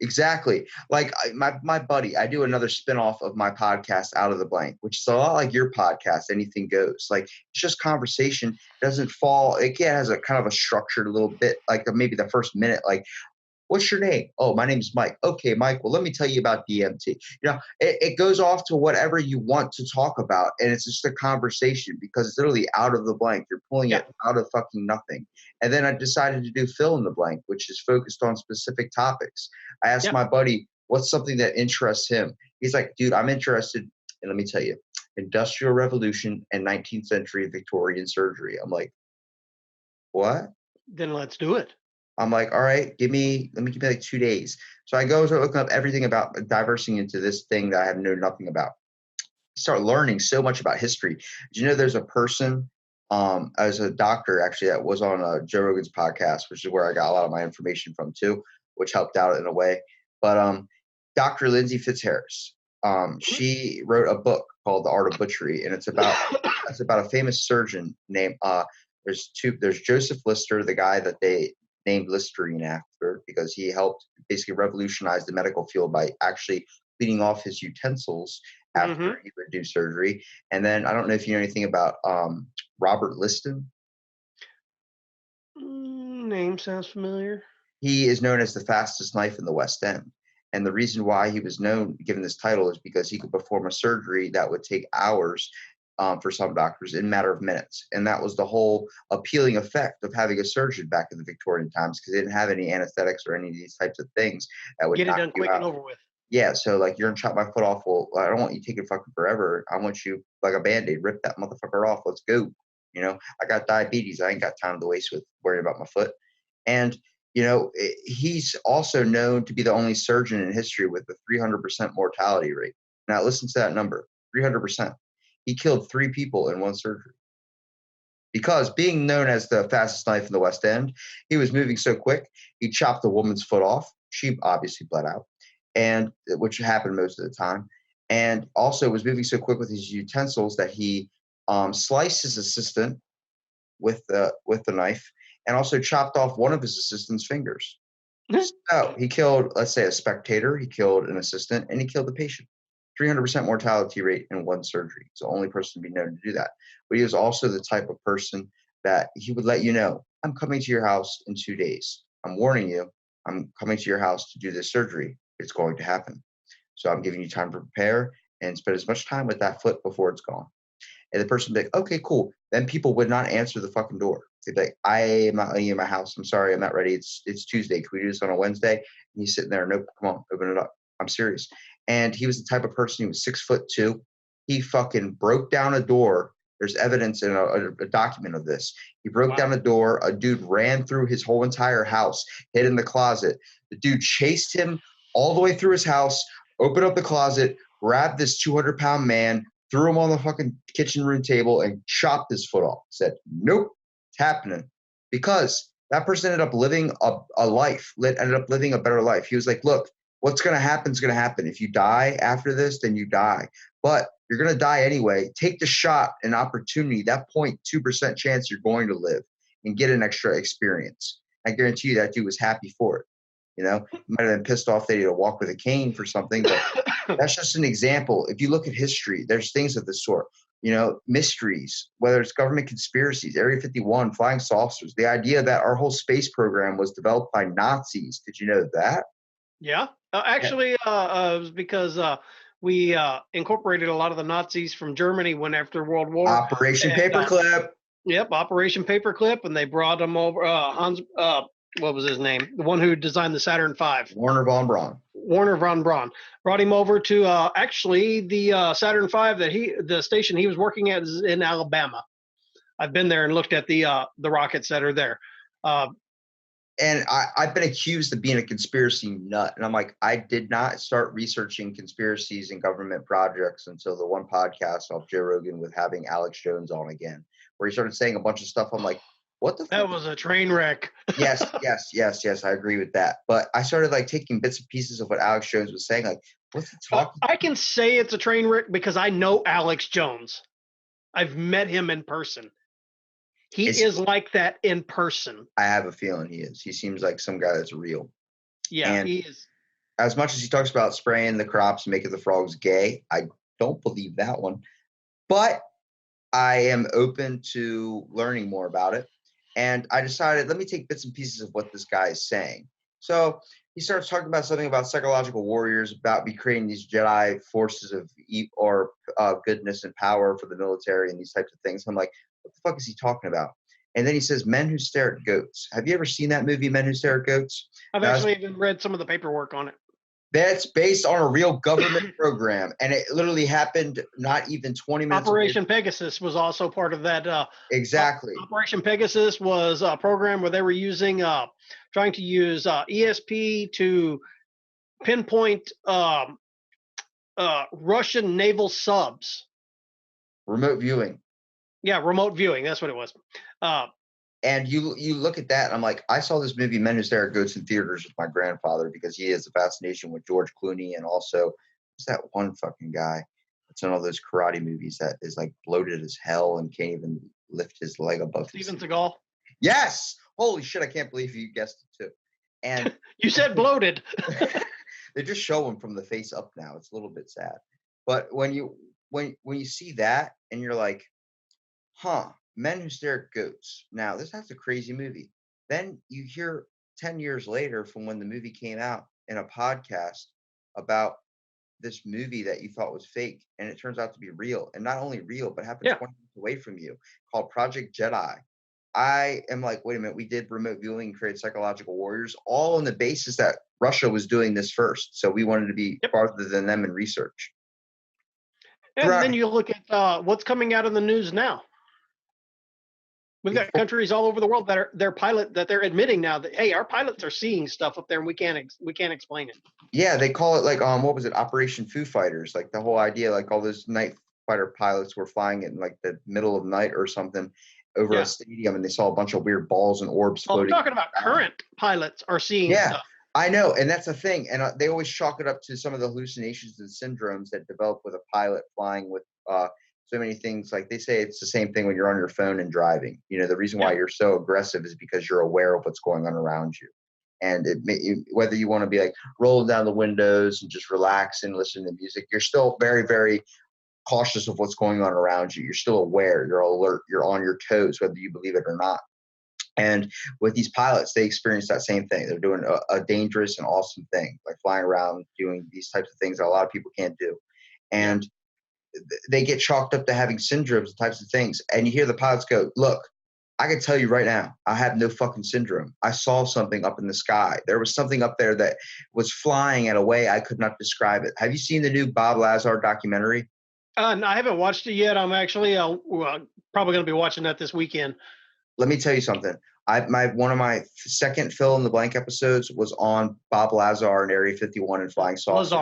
Exactly. Like my buddy, I do another spinoff of my podcast, Out of the Blank, which is a lot like your podcast, Anything Goes. Like, it's just conversation. It doesn't fall. It has a kind of a structured little bit, like maybe the first minute, like, what's your name? Oh, my name is Mike. Okay, Mike. Well, let me tell you about DMT. It goes off to whatever you want to talk about. And it's just a conversation because it's literally out of the blank. You're pulling it out of fucking nothing. And then I decided to do Fill in the Blank, which is focused on specific topics. I asked my buddy, what's something that interests him? He's like, dude, I'm interested. And let me tell you, Industrial Revolution and 19th century Victorian surgery. I'm like, what? Then let's do it. I'm like, all right, let me give me like 2 days. So I go to look up everything about diversing into this thing that I have known nothing about. Start learning so much about history. Do you know there's a person as a doctor actually that was on Joe Rogan's podcast, which is where I got a lot of my information from too, which helped out in a way. But Dr. Lindsay Fitzharris, she wrote a book called The Art of Butchery, and it's about a famous surgeon named there's Joseph Lister, the guy that they named Listerine after because he helped basically revolutionize the medical field by actually cleaning off his utensils after he would do surgery. And then I don't know if you know anything about Robert Liston. Name sounds familiar. He is known as the fastest knife in the West End. And the reason why he was given this title is because he could perform a surgery that would take hours for some doctors in a matter of minutes. And that was the whole appealing effect of having a surgeon back in the Victorian times because they didn't have any anesthetics or any of these types of things that would get it knock done you quick out. and over with. Yeah, so like you're gonna chop my foot off. Well, I don't want you taking fucking forever. I want you like a Band-Aid, rip that motherfucker off. Let's go. I got diabetes. I ain't got time to waste with worrying about my foot. And he's also known to be the only surgeon in history with a 300% mortality rate. Now listen to that number, 300%. He killed 3 people in one surgery. Because being known as the fastest knife in the West End, he was moving so quick, he chopped a woman's foot off. She obviously bled out, and which happened most of the time. And also was moving so quick with his utensils that he sliced his assistant with the knife and also chopped off one of his assistant's fingers. So he killed, let's say, a spectator, he killed an assistant, and he killed the patient. 300% mortality rate in one surgery. He's the only person to be known to do that. But he was also the type of person that he would let you know, I'm coming to your house in 2 days. I'm warning you, I'm coming to your house to do this surgery. It's going to happen. So I'm giving you time to prepare and spend as much time with that foot before it's gone. And the person would be like, okay, cool. Then people would not answer the fucking door. They'd be like, I am not letting you in my house. I'm sorry, I'm not ready. It's Tuesday. Can we do this on a Wednesday? And he's sitting there, nope, come on, open it up. I'm serious. And he was the type of person, he was 6'2". He fucking broke down a door. There's evidence in a document of this. He broke down a door. A dude ran through his whole entire house, hid in the closet. The dude chased him all the way through his house, opened up the closet, grabbed this 200-pound man, threw him on the fucking kitchen room table, and chopped his foot off. Said, nope, it's happening. Because that person ended up living a life, ended up living a better life. He was like, look, what's going to happen is going to happen. If you die after this, then you die. But you're going to die anyway. Take the shot and opportunity, that 0.2% chance you're going to live and get an extra experience. I guarantee you that dude was happy for it. You know, he might have been pissed off that he had to walk with a cane for something, but that's just an example. If you look at history, there's things of this sort. You know, mysteries, whether it's government conspiracies, Area 51, flying saucers, the idea that our whole space program was developed by Nazis. Did you know that? Yeah. Actually, it was because we incorporated a lot of the Nazis from Germany when after World War. Operation Paperclip. Yep, Operation Paperclip, and they brought them over. Hans, what was his name? The one who designed the Saturn V. Werner von Braun. Werner von Braun brought him over to actually the Saturn V the station he was working at is in Alabama. I've been there and looked at the rockets that are there. And I've been accused of being a conspiracy nut. And I'm like, I did not start researching conspiracies and government projects until the one podcast off Joe Rogan with having Alex Jones on again, where he started saying a bunch of stuff. I'm like, what the fuck? That was a train wreck. yes. I agree with that. But I started like taking bits and pieces of what Alex Jones was saying. Like, what's he talking I can say it's a train wreck because I know Alex Jones. I've met him in person. He is like that in person. I have a feeling he is. He seems like some guy that's real. Yeah, and he is. As much as he talks about spraying the crops and making the frogs gay, I don't believe that one. But I am open to learning more about it. And I decided, let me take bits and pieces of what this guy is saying. So he starts talking about something about psychological warriors, about creating these Jedi forces of goodness and power for the military and these types of things. I'm like, what the fuck is he talking about? And then he says, men who stare at goats. Have you ever seen that movie, Men Who Stare at Goats? I've actually even read some of the paperwork on it. That's based on a real government program. And it literally happened not even 20 minutes. Operation Pegasus was also part of that. Exactly. Operation Pegasus was a program where they were trying to use ESP to pinpoint Russian naval subs. Remote viewing. Yeah, remote viewing. That's what it was. And you look at that, and I'm like, I saw this movie, Men Who Stare at Goats, in theaters with my grandfather because he has a fascination with George Clooney, and also who's that one fucking guy that's in all those karate movies that is like bloated as hell and can't even lift his leg above. Steven Seagal. Yes. Holy shit! I can't believe you guessed it too. And you said bloated. They just show him from the face up now. It's a little bit sad, but when you see that and you're like, huh. Men Who Stare at Goats. Now, that's a crazy movie. Then you hear 10 years later from when the movie came out in a podcast about this movie that you thought was fake, and it turns out to be real. And not only real, but happened 20 minutes away from you, called Project Jedi. I am like, wait a minute, we did remote viewing and create psychological warriors, all on the basis that Russia was doing this first. So we wanted to be farther than them in research. And then you look at what's coming out in the news now. We've got countries all over the world that are they're admitting now that, hey, our pilots are seeing stuff up there and we can't explain it. Yeah, they call it like what was it, Operation Foo Fighters? Like the whole idea, like all those night fighter pilots were flying it in like the middle of night or something over a stadium, and they saw a bunch of weird balls and orbs floating. I'm talking about current pilots are seeing stuff. I know, and that's the thing. And they always chalk it up to some of the hallucinations and syndromes that develop with a pilot flying with so many things. Like they say it's the same thing when you're on your phone and driving. You know, the reason why you're so aggressive is because you're aware of what's going on around you. And whether you want to be like rolling down the windows and just relax and listen to music, you're still very, very cautious of what's going on around you. You're still aware, you're alert, you're on your toes, whether you believe it or not. And with these pilots, they experience that same thing. They're doing a dangerous and awesome thing, like flying around, doing these types of things that a lot of people can't do. And they get chalked up to having syndromes and types of things. And you hear the pilots go, look, I can tell you right now, I have no fucking syndrome. I saw something up in the sky. There was something up there that was flying in a way I could not describe it. Have you seen the new Bob Lazar documentary? No, I haven't watched it yet. I'm actually probably going to be watching that this weekend. Let me tell you something. One of my second fill in the blank episodes was on Bob Lazar and Area 51 and flying saucers.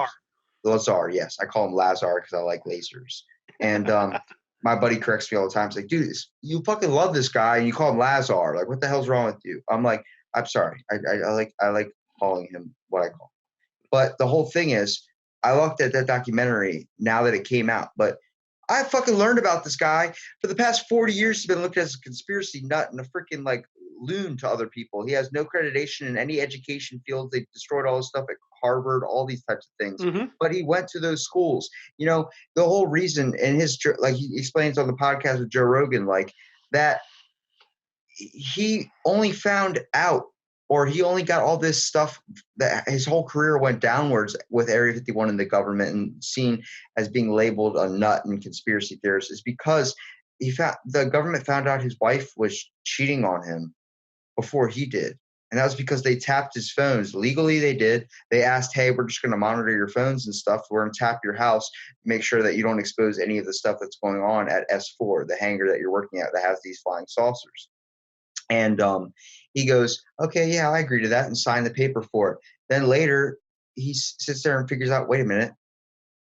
Lazar, yes. I call him Lazar because I like lasers. And my buddy corrects me all the time. He's like, dude, you fucking love this guy and you call him Lazar. Like, what the hell's wrong with you? I'm like, I'm sorry. I like calling him what I call him. But the whole thing is, I looked at that documentary now that it came out, but I fucking learned about this guy for the past 40 years. He's been looked at as a conspiracy nut and a freaking like loon to other people. He has no accreditation in any education field. They destroyed all his stuff at Harvard, all these types of things. Mm-hmm. But he went to those schools. You know, the whole reason in his, like he explains on the podcast with Joe Rogan, like that he only found out, or he only got all this stuff, that his whole career went downwards with Area 51 and the government and seen as being labeled a nut and conspiracy theorist, is because the government found out his wife was cheating on him before he did. And that was because they tapped his phones. Legally, they did. They asked, hey, we're just going to monitor your phones and stuff. We're going to tap your house, make sure that you don't expose any of the stuff that's going on at S4, the hangar that you're working at that has these flying saucers. And he goes, okay, yeah, I agree to that, and sign the paper for it. Then later, he sits there and figures out, wait a minute,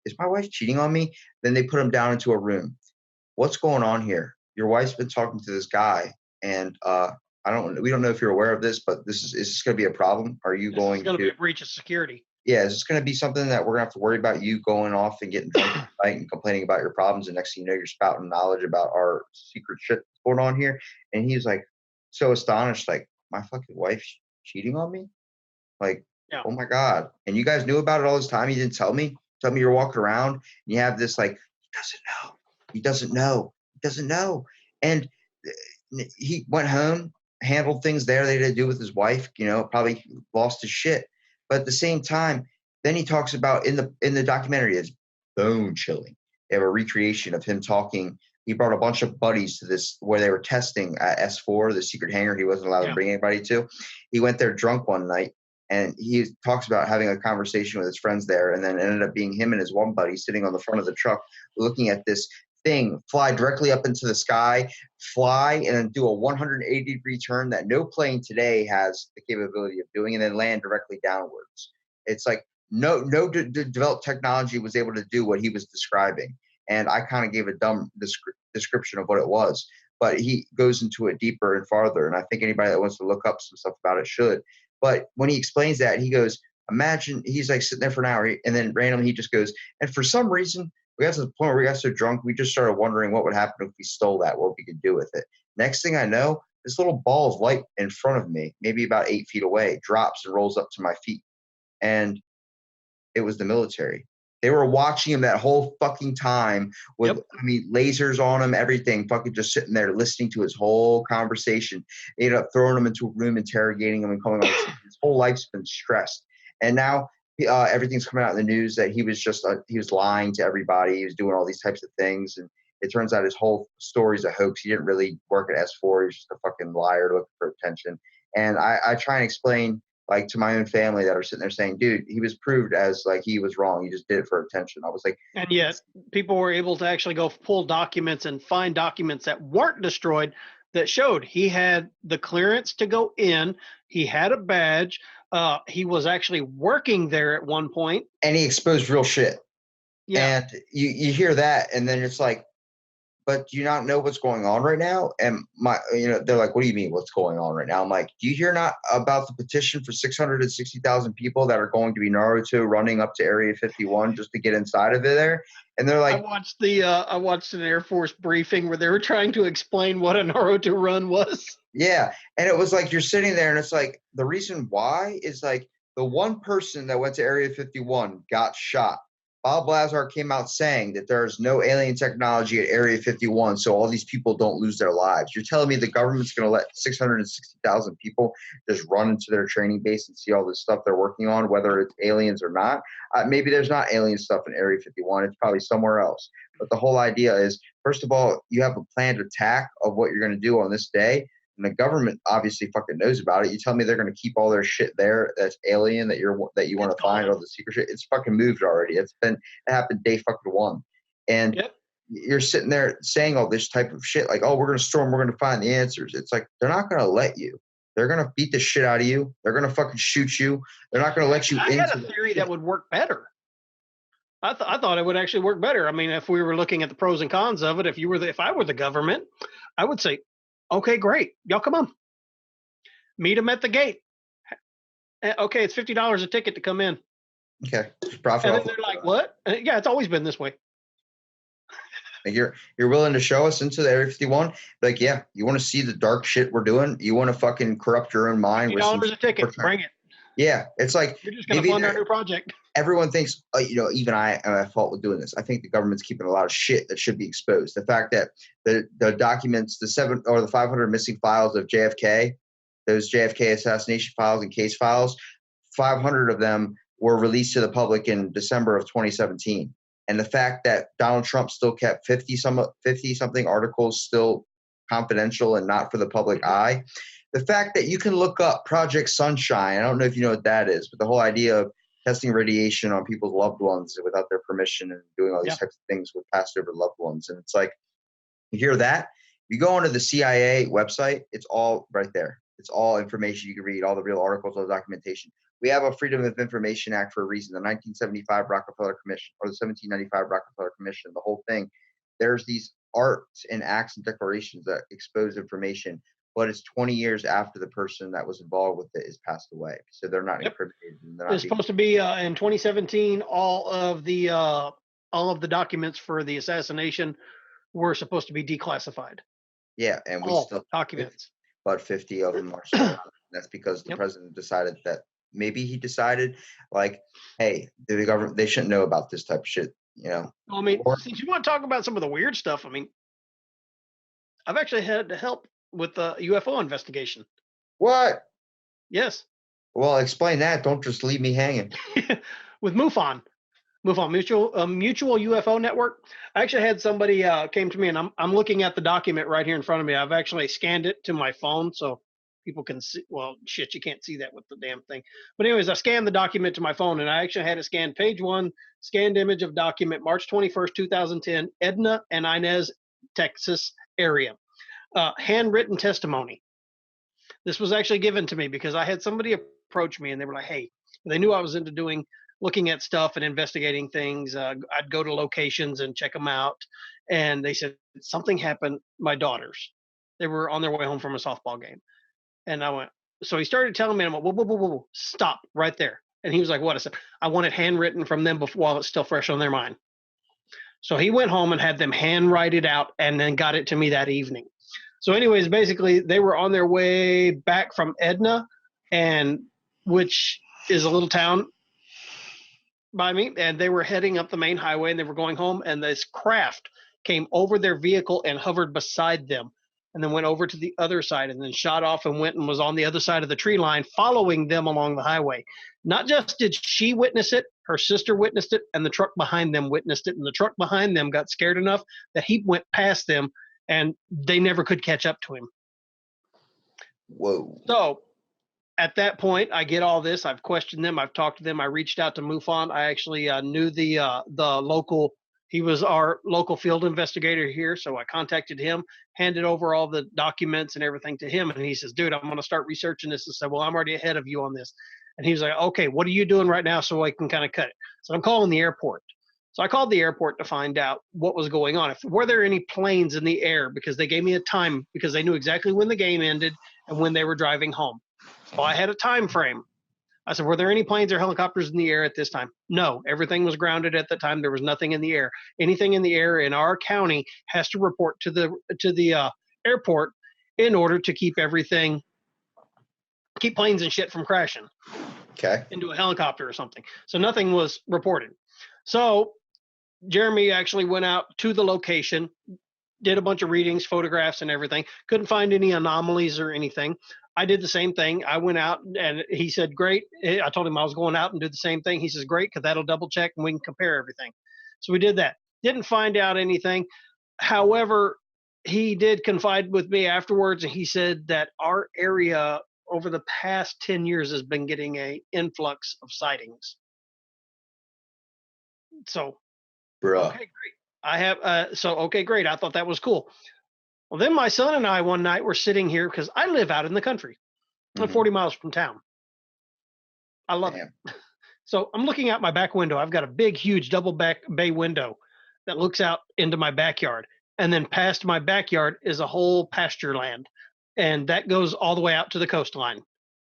is my wife cheating on me? Then they put him down into a room. What's going on here? Your wife's been talking to this guy, and we don't know if you're aware of this, but is this going to be a problem? Are you going to be a breach of security? Yeah, is this going to be something that we're going to have to worry about, you going off and getting drunk at night and complaining about your problems, and next thing you know, you're spouting knowledge about our secret shit going on here? And he's like, so astonished, like, my fucking wife's cheating on me? Like, yeah. Oh my God. And you guys knew about it all this time? You didn't tell me? Tell me you're walking around and you have this, like, he doesn't know. And he went home, handled things there they had to do with his wife, probably lost his shit. But at the same time, then he talks about in the documentary, it's bone chilling. They have a recreation of him talking. He brought a bunch of buddies to this where they were testing at S4, the secret hangar he wasn't allowed to bring anybody to. He went there drunk one night, and he talks about having a conversation with his friends there, and then it ended up being him and his one buddy sitting on the front of the truck looking at this thing fly directly up into the sky, and then do a 180-degree turn that no plane today has the capability of doing, and then land directly downwards. It's like no developed technology was able to do what he was describing. And I kind of gave a dumb description of what it was, but he goes into it deeper and farther. And I think anybody that wants to look up some stuff about it should. But when he explains that, he goes, imagine he's like sitting there for an hour, and then randomly he just goes, and for some reason, we got to the point where we got so drunk, we just started wondering what would happen if we stole that, what we could do with it. Next thing I know, this little ball of light in front of me, maybe about 8 feet away, drops and rolls up to my feet. And it was the military. They were watching him that whole fucking time with, lasers on him, everything, fucking just sitting there listening to his whole conversation. They ended up throwing him into a room, interrogating him, and calling him. His whole life's been stressed. And now everything's coming out in the news that he was just, he was lying to everybody. He was doing all these types of things. And it turns out his whole story's a hoax. He didn't really work at S4. He was just a fucking liar looking for attention. And I try and explain, like, to my own family that are sitting there saying, dude, he was proved as like he was wrong. He just did it for attention. I was like, and yet people were able to actually go pull documents and find documents that weren't destroyed that showed he had the clearance to go in. He had a badge. He was actually working there at one point. And he exposed real shit. Yeah. And you hear that, and then it's like, but do you not know what's going on right now? And they're like, what do you mean what's going on right now? I'm like, do you hear not about the petition for 660,000 people that are going to be Naruto running up to Area 51 just to get inside of it there? And they're like, I watched an Air Force briefing where they were trying to explain what a Naruto run was. Yeah, and it was like you're sitting there, and it's like the reason why is like the one person that went to Area 51 got shot. Bob Lazar came out saying that there's no alien technology at Area 51, so all these people don't lose their lives. You're telling me the government's going to let 660,000 people just run into their training base and see all this stuff they're working on, whether it's aliens or not? Maybe there's not alien stuff in Area 51. It's probably somewhere else. But the whole idea is, first of all, you have a planned attack of what you're going to do on this day. And the government obviously fucking knows about it. You tell me they're going to keep all their shit there that's alien that you want to find all the secret shit. It's fucking moved already. It happened day fucking one. And Yep. you're sitting there saying all this type of shit like, oh, we're going to storm, we're going to find the answers. It's like they're not going to let you. They're going to beat the shit out of you. They're going to fucking shoot you. They're not going to let you I had a theory that would work better. I thought it would actually work better. I mean, if we were looking at the pros and cons of it, if I were the government, I would say, okay, great, y'all come on, meet them at the gate. Okay, it's $50 a ticket to come in. Okay, profit. And then they're like, what? Yeah, it's always been this way. Like you're willing to show us into the Area 51? Like, yeah, you want to see the dark shit we're doing? You want to fucking corrupt your own mind? $50 a ticket, bring it. Yeah, it's like you're just going to fund our new project. Everyone thinks, even I am at fault with doing this. I think the government's keeping a lot of shit that should be exposed. The fact that the documents, the 500 missing files of JFK, those JFK assassination files and case files, 500 of them were released to the public in December of 2017. And the fact that Donald Trump still kept 50 something articles still confidential and not for the public eye. The fact that you can look up Project Sunshine, I don't know if you know what that is, but the whole idea of testing radiation on people's loved ones without their permission and doing all these types of things with passed over loved ones. And it's like, you hear that, you go onto the CIA website, it's all right there. It's all information you can read, all the real articles, all the documentation. We have a Freedom of Information Act for a reason, the 1975 Rockefeller Commission or the 1795 Rockefeller Commission, the whole thing. There's these arts and acts and declarations that expose information, but it's 20 years after the person that was involved with it is passed away. So they're not incriminated. It's supposed to be in 2017, all of the documents for the assassination were supposed to be declassified. Yeah, and we still documents. But 50 of them are still. That's because the president decided that maybe he decided like, hey, the government, they shouldn't know about this type of shit, I mean, since you want to talk about some of the weird stuff, I mean, I've actually had to help with the UFO investigation. What? Yes. Well, explain that. Don't just leave me hanging. With MUFON Mutual UFO Network. I actually had somebody came to me, and I'm looking at the document right here in front of me. I've actually scanned it to my phone so people can see. Well, shit, you can't see that with the damn thing. But anyways, I scanned the document to my phone, and I actually had it scanned. Page 1, scanned image of document, March 21st, 2010, Edna and Inez, Texas area. Handwritten testimony. This was actually given to me because I had somebody approach me, and they were like, hey, they knew I was into looking at stuff and investigating things. I'd go to locations and check them out. And they said, something happened. My daughters, they were on their way home from a softball game. And I went, so he started telling me, I went, whoa, stop right there. And he was like, what? I said, I want it handwritten from them while it's still fresh on their mind. So he went home and had them handwrite it out and then got it to me that evening. So anyways, basically they were on their way back from Edna, which is a little town by me, and they were heading up the main highway and they were going home, and this craft came over their vehicle and hovered beside them and then went over to the other side and then shot off and went and was on the other side of the tree line following them along the highway. Not just did she witness it, her sister witnessed it, and the truck behind them witnessed it, and the truck behind them got scared enough that he went past them and they never could catch up to him. Whoa. So at that point, I get all this. I've questioned them. I've talked to them. I reached out to MUFON. I actually knew the local. He was our local field investigator here, so I contacted him, handed over all the documents and everything to him, and he says, "Dude, I'm going to start researching this." I said, "Well, I'm already ahead of you on this," and he was like, "Okay, what are you doing right now so I can kind of cut it?" So I'm calling the airport. So I called the airport to find out what was going on. Were there any planes in the air? Because they gave me a time because they knew exactly when the game ended and when they were driving home. So I had a time frame. I said, were there any planes or helicopters in the air at this time? No, everything was grounded at the time. There was nothing in the air. Anything in the air in our county has to report to the airport in order to keep planes and shit from crashing into a helicopter or something. So nothing was reported. So Jeremy actually went out to the location, did a bunch of readings, photographs, and everything. Couldn't find any anomalies or anything. I did the same thing. I went out and he said, great. I told him I was going out and do the same thing. He says, great, because that'll double check and we can compare everything. So we did that. Didn't find out anything. However, he did confide with me afterwards, and he said that our area over the past 10 years has been getting an influx of sightings. So, okay, great. I have, okay, great. I thought that was cool. Well, then my son and I one night were sitting here because I live out in the country. I'm 40 miles from town. I love it. So I'm looking out my back window. I've got a big, huge double back bay window that looks out into my backyard. And then past my backyard is a whole pasture land. And that goes all the way out to the coastline.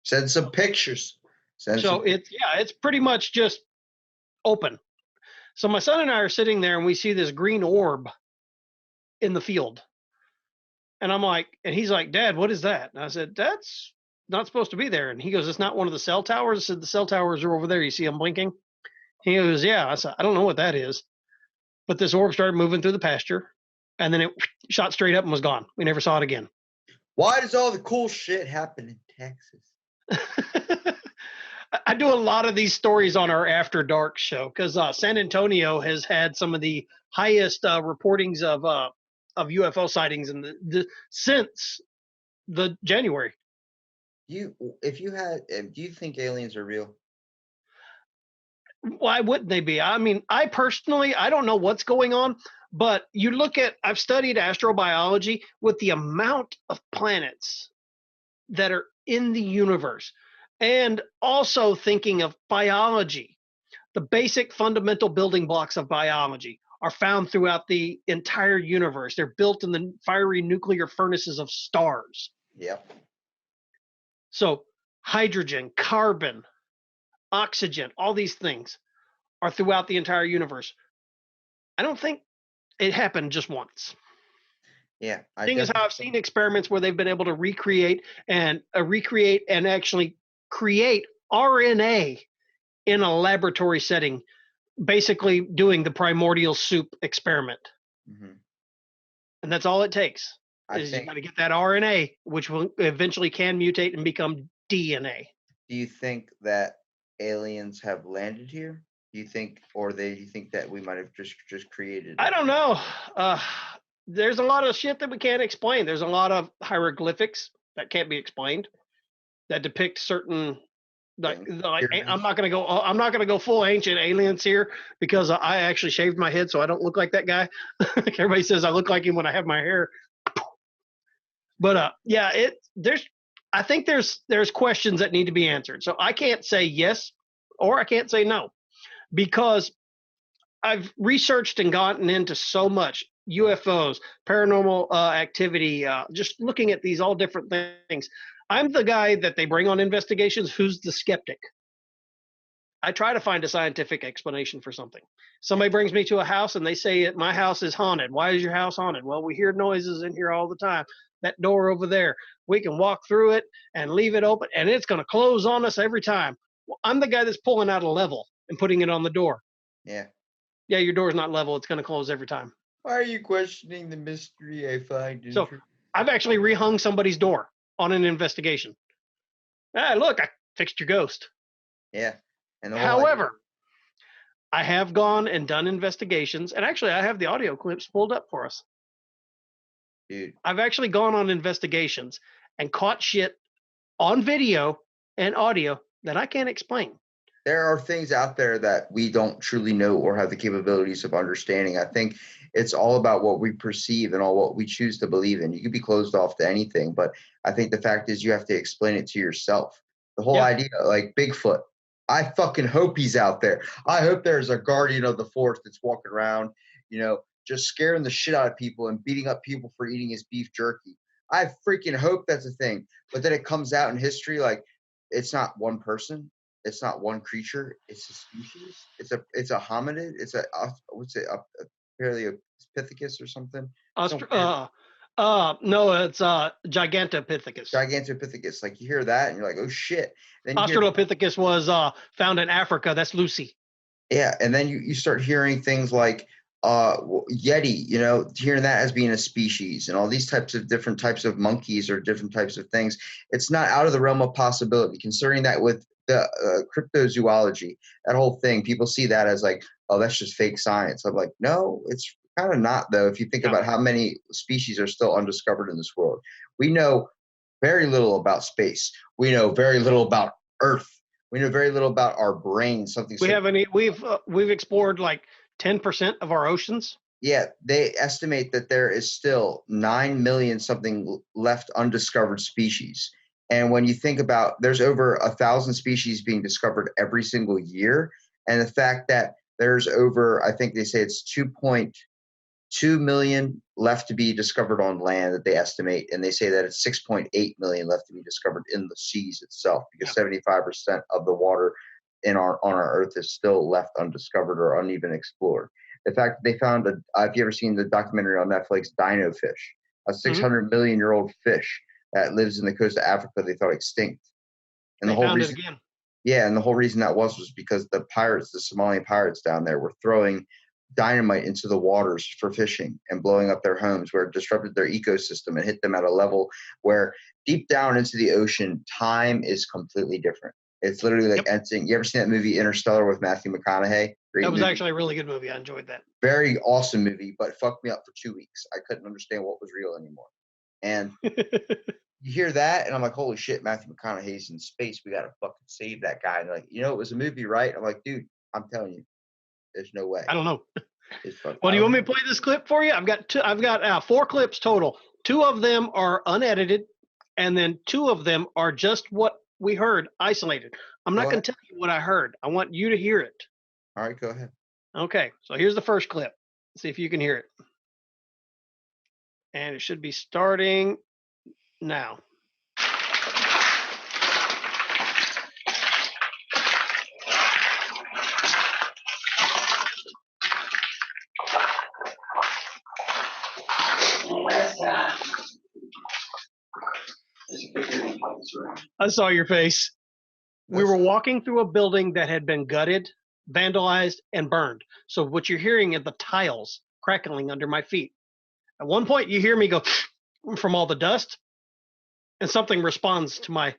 Send some pictures. It's pretty much just open. So my son and I are sitting there and we see this green orb in the field. And I'm like, and he's like, Dad, what is that? And I said, that's not supposed to be there. And he goes, it's not one of the cell towers. I said, the cell towers are over there. You see them blinking? He goes, yeah. I said, I don't know what that is. But this orb started moving through the pasture and then it shot straight up and was gone. We never saw it again. Why does all the cool shit happen in Texas? I do a lot of these stories on our After Dark show because San Antonio has had some of the highest reportings of UFO sightings since the January. Do you think aliens are real? Why wouldn't they be? I mean, I don't know what's going on, but I've studied astrobiology with the amount of planets that are in the universe. And also thinking of biology, the basic fundamental building blocks of biology are found throughout the entire universe. They're built in the fiery nuclear furnaces of stars. Yep. So hydrogen, carbon, oxygen, all these things are throughout the entire universe. I don't think it happened just once. Yeah. The thing is how I've seen experiments where they've been able to recreate and actually create RNA in a laboratory setting, basically doing the primordial soup experiment. Mm-hmm. And that's all it takes. You got to get that RNA, which will eventually can mutate and become DNA. Do you think that aliens have landed here? Do you think that we might have just created? I don't know. There's a lot of shit that we can't explain. There's a lot of hieroglyphics that can't be explained that depict certain. I'm not going to go full ancient aliens here because I actually shaved my head so I don't look like that guy. Everybody says I look like him when I have my hair. But I think there's questions that need to be answered. So I can't say yes or I can't say no because I've researched and gotten into so much UFOs, paranormal activity, just looking at these all different things. I'm the guy that they bring on investigations who's the skeptic. I try to find a scientific explanation for something. Somebody brings me to a house and they say my house is haunted. Why is your house haunted? Well, we hear noises in here all the time. That door over there, we can walk through it and leave it open and it's going to close on us every time. Well, I'm the guy that's pulling out a level and putting it on the door. Yeah. Yeah, your door's not level. It's going to close every time. Why are you questioning the mystery I find? So I've actually rehung somebody's door on an investigation. Look, I fixed your ghost. Yeah. However, I have gone and done investigations, and actually I have the audio clips pulled up for us. Dude. I've actually gone on investigations and caught shit on video and audio that I can't explain. There are things out there that we don't truly know or have the capabilities of understanding. I think it's all about what we perceive and all what we choose to believe in. You can be closed off to anything, but I think the fact is you have to explain it to yourself. The whole idea, like Bigfoot, I fucking hope he's out there. I hope there's a guardian of the forest that's walking around, just scaring the shit out of people and beating up people for eating his beef jerky. I freaking hope that's a thing. But then it comes out in history like it's not one person. It's not one creature. It's a species. It's a hominid. It's a Pithecus or something. No, it's Gigantopithecus. Gigantopithecus. Like you hear that and you're like, oh shit. Then you hear, Australopithecus was found in Africa. That's Lucy. yeah, and then you start hearing things like Yeti, you know, hearing that as being a species and all these types of different types of monkeys or different types of things. It's not out of the realm of possibility. Concerning that with the cryptozoology, that whole thing, people see that as like, oh, that's just fake science. I'm like, no, it's kind of not though. If you think about how many species are still undiscovered in this world, we know very little about space. We know very little about Earth. We know very little about our brain. We've explored like 10% of our oceans. Yeah, they estimate that there is still 9 million something left undiscovered species. And when you think about, there's over 1,000 species being discovered every single year, and the fact that there's over, I think they say it's 2.2 million left to be discovered on land that they estimate, and they say that it's 6.8 million left to be discovered in the seas itself, because 75% of the water on our Earth is still left undiscovered or uneven explored. The fact that they found have you ever seen the documentary on Netflix, Dino Fish, a 600 million year old fish that lives in the coast of Africa? They thought extinct, and they found it again. Yeah, and the whole reason that was because the Somali pirates down there were throwing dynamite into the waters for fishing and blowing up their homes, where it disrupted their ecosystem and hit them at a level where deep down into the ocean, time is completely different. It's literally like you ever seen that movie Interstellar with Matthew McConaughey? That was actually a really good movie. I enjoyed that. Very awesome movie, but it fucked me up for 2 weeks. I couldn't understand what was real anymore. And you hear that, and I'm like, holy shit, Matthew McConaughey's in space. We got to fucking save that guy. And they're like, it was a movie, right? I'm like, dude, I'm telling you, there's no way. I don't know. Well, do you want me to play this clip for you? I've got 4 clips total. 2 of them are unedited, and then 2 of them are just what we heard, isolated. I'm not going to tell you what I heard. I want you to hear it. All right, go ahead. Okay, so here's the first clip. Let's see if you can hear it. And it should be starting now. I saw your face. We were walking through a building that had been gutted, vandalized, and burned. So what you're hearing is the tiles crackling under my feet. At one point, you hear me go from all the dust, and something responds to my.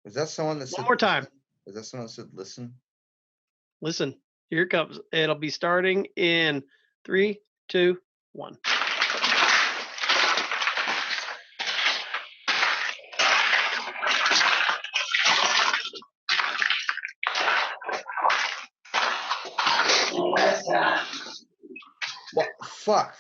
Was that someone that said? One more time. Was that someone that said, "Listen"? Listen. Here it comes. It'll be starting in 3, 2, 1. What? Fuck.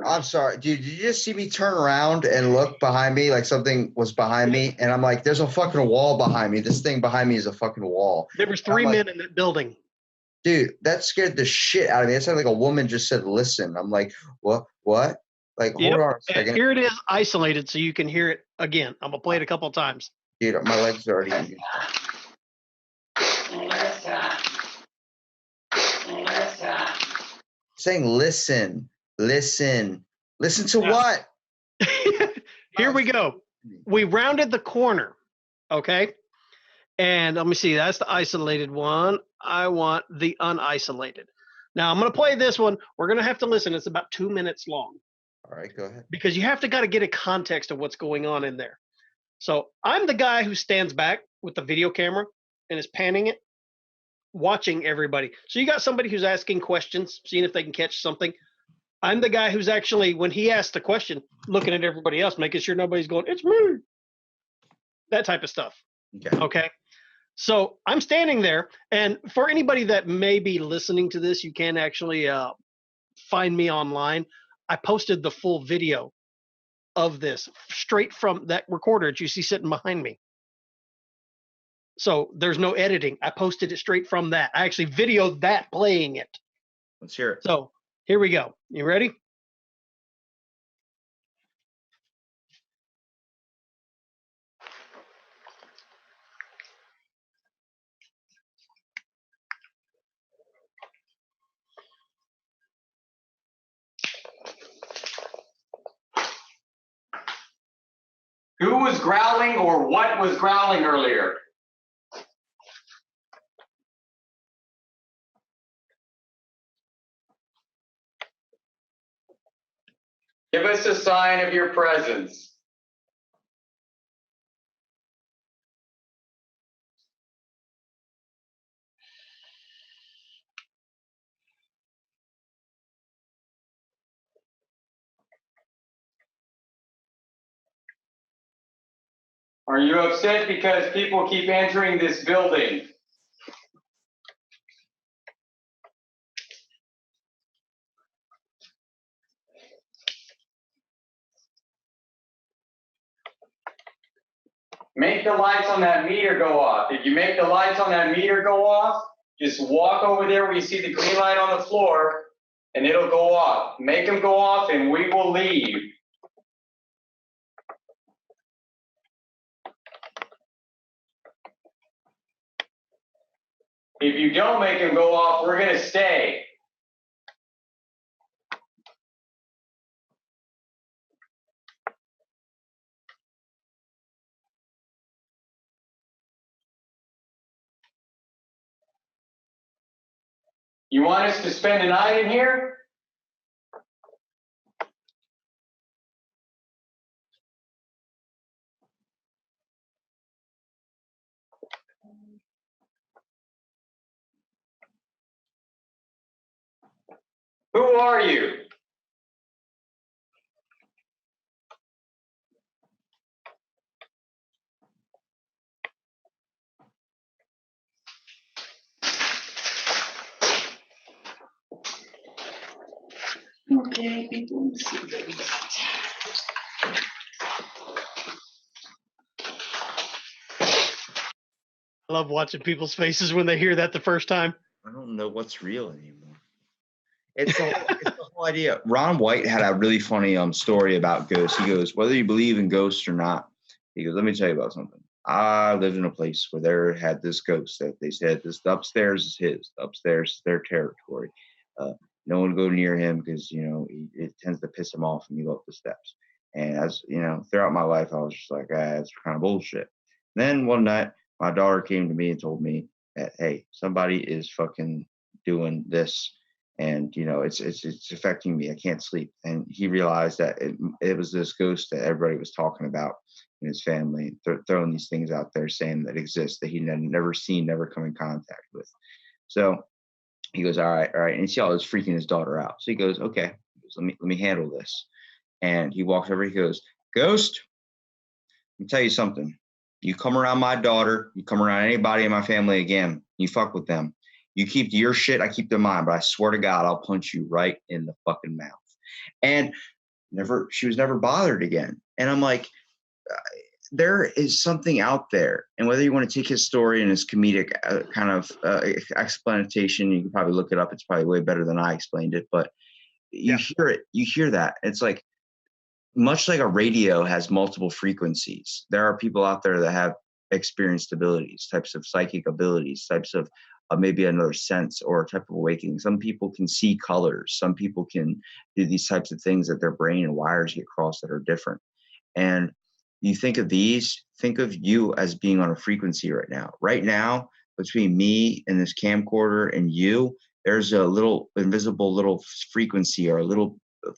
I'm sorry, dude. Did you just see me turn around and look behind me like something was behind me? And I'm like, there's a fucking wall behind me. This thing behind me is a fucking wall. There was 3 men in that building. Dude, that scared the shit out of me. It sounded like a woman just said, "Listen." I'm like, what? Like, hold on a second. And here it is isolated so you can hear it again. I'm going to play it a couple of times. Dude, my legs are already. Saying, listen to what? Here we go. We rounded the corner. Okay. And let me see. That's the isolated one. I want the unisolated. Now I'm going to play this one. We're going to have to listen. It's about 2 minutes long. All right, go ahead. Because you have to get a context of what's going on in there. So I'm the guy who stands back with the video camera and is panning it, watching everybody. So you got somebody who's asking questions, seeing if they can catch something. I'm the guy who's actually, when he asks the question, looking at everybody else, making sure nobody's going, "It's me." That type of stuff. Okay. So I'm standing there, and for anybody that may be listening to this, you can actually find me online. I posted the full video of this straight from that recorder that you see sitting behind me. So there's no editing. I posted it straight from that. I actually videoed that playing it. Let's hear it. So here we go. You ready? Who was growling or what was growling earlier? Give us a sign of your presence. Are you upset because people keep entering this building? Make the lights on that meter go off. If you make the lights on that meter go off, just walk over there where you see the green light on the floor and it'll go off. Make them go off and we will leave. If you don't make them go off, we're going to stay. You want us to spend the night in here? Who are you? Okay, people. I love watching people's faces when they hear that the first time. I don't know what's real anymore. It's the whole idea. Ron White had a really funny story about ghosts. He goes, whether you believe in ghosts or not, he goes, let me tell you about something. I lived in a place where there had this ghost that they said this the upstairs is his, the upstairs is their territory. No one go near him because it tends to piss him off when you go up the steps. And as throughout my life, I was just like, it's kind of bullshit. And then one night, my daughter came to me and told me that, hey, somebody is fucking doing this. And it's affecting me. I can't sleep. And he realized that it was this ghost that everybody was talking about in his family, throwing these things out there, saying that exist that he had never seen, never come in contact with. So he goes, all right, and you see all this freaking his daughter out. So he goes, okay, let me handle this. And he walks over. He goes, ghost, let me tell you something. You come around my daughter, you come around anybody in my family again, you fuck with them. You keep your shit, I keep to mine, but I swear to God, I'll punch you right in the fucking mouth. And she was never bothered again. And I'm like, there is something out there. And whether you want to take his story and his comedic explanation, you can probably look it up. It's probably way better than I explained it, but you hear it, you hear that. It's like, much like a radio has multiple frequencies, there are people out there that have experienced abilities, types of psychic abilities, types of maybe another sense or a type of awakening. Some people can see colors. Some people can do these types of things that their brain and wires get crossed that are different. And you think of you as being on a frequency right now. Right now, between me and this camcorder and you, there's a little invisible little frequency or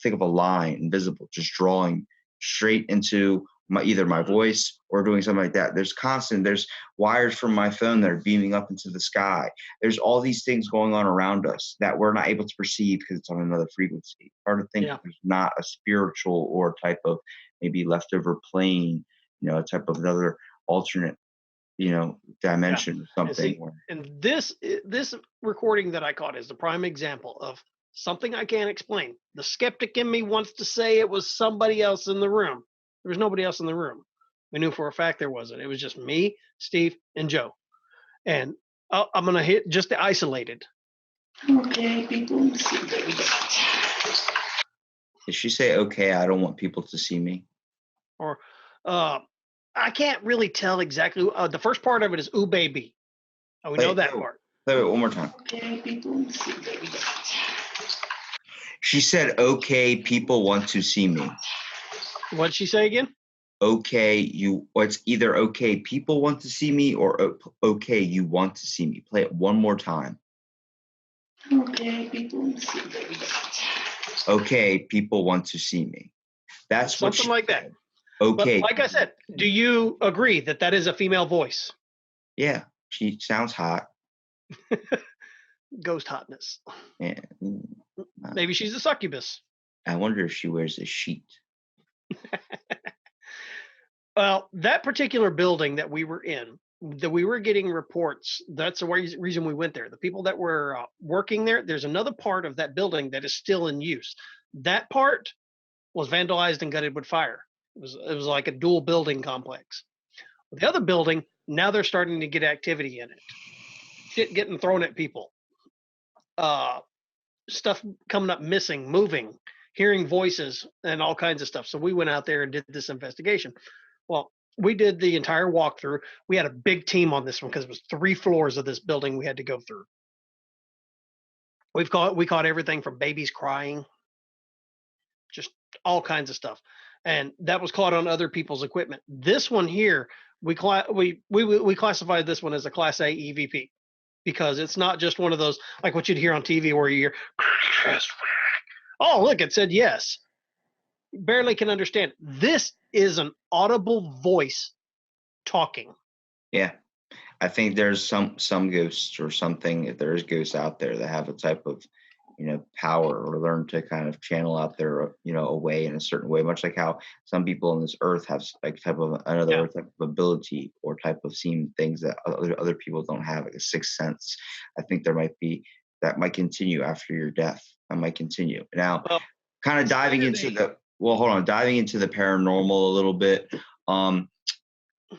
think of a line, invisible, just drawing straight into either my voice or doing something like that. There's wires from my phone that are beaming up into the sky. There's all these things going on around us that we're not able to perceive because it's on another frequency. Hard to think there's not a spiritual or type of maybe leftover plane, a type of another alternate, dimension or something. And this recording that I caught is the prime example of something I can't explain. The skeptic in me wants to say it was somebody else in the room. There was nobody else in the room. We knew for a fact there wasn't. It was just me, Steve, and Joe. And I'm going to hit just the isolated. Okay, people. Did she say, okay, I don't want people to see me? Or I can't really tell exactly. The first part of it is, ooh, baby. We know that part. Play it one more time. Okay, people. She said, okay, people want to see me. What'd she say again? it's either okay, people want to see me, or okay, you want to see me. Play it one more time. Okay, people. Okay, people want to see me. That's what something like that. Okay. But like I said, do you agree that that is a female voice? Yeah, she sounds hot. Ghost hotness. Yeah. Maybe she's a succubus. I wonder if she wears a sheet. Well, that particular building that we were in, that we were getting reports. That's the reason we went there. The people that were working there, there's another part of that building that is still in use. That part was vandalized and gutted with fire. It was like a dual building complex. The other building, now they're starting to get activity in it. Shit getting thrown at people. Stuff coming up missing, moving, hearing voices, and all kinds of stuff. So we went out there and did this investigation. Well, we did the entire walkthrough. We had a big team on this one because it was 3 floors of this building we had to go through. We caught everything from babies crying, just all kinds of stuff, and that was caught on other people's equipment. This one here, we classified this one as a Class A EVP because it's not just one of those like what you'd hear on TV where you hear, oh look, it said yes. Barely can understand. This is an audible voice talking. Yeah. I think there's some ghosts or something, if there's ghosts out there that have a type of, power, or learn to kind of channel out their, away in a certain way, much like how some people on this earth have like type of another type of ability or type of seeing things that other people don't have, like a sixth sense. I think that might continue after your death. That might continue. Now, kind of diving into the paranormal a little bit.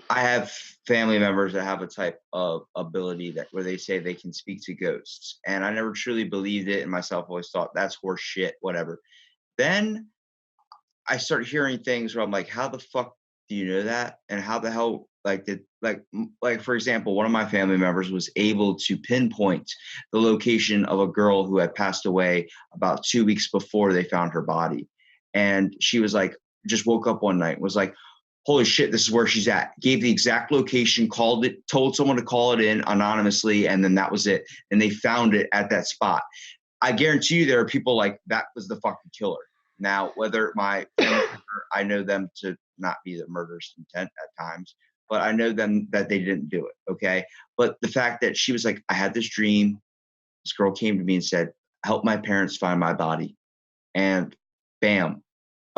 I have family members that have a type of ability where they say they can speak to ghosts, and I never truly believed it, and myself always thought that's horse shit, whatever. Then I started hearing things where I'm like, how the fuck do you know that? And how the hell, like for example, one of my family members was able to pinpoint the location of a girl who had passed away about 2 weeks before they found her body. And she was like, just woke up one night, was like, holy shit, this is where she's at. Gave the exact location, called it, told someone to call it in anonymously, and then that was it. And they found it at that spot. I guarantee you there are people like, that was the fucking killer. Now, whether my family member, I know them to not be the murderous intent at times, but I know them that they didn't do it, okay? But the fact that she was like, I had this dream. This girl came to me and said, help my parents find my body. And bam.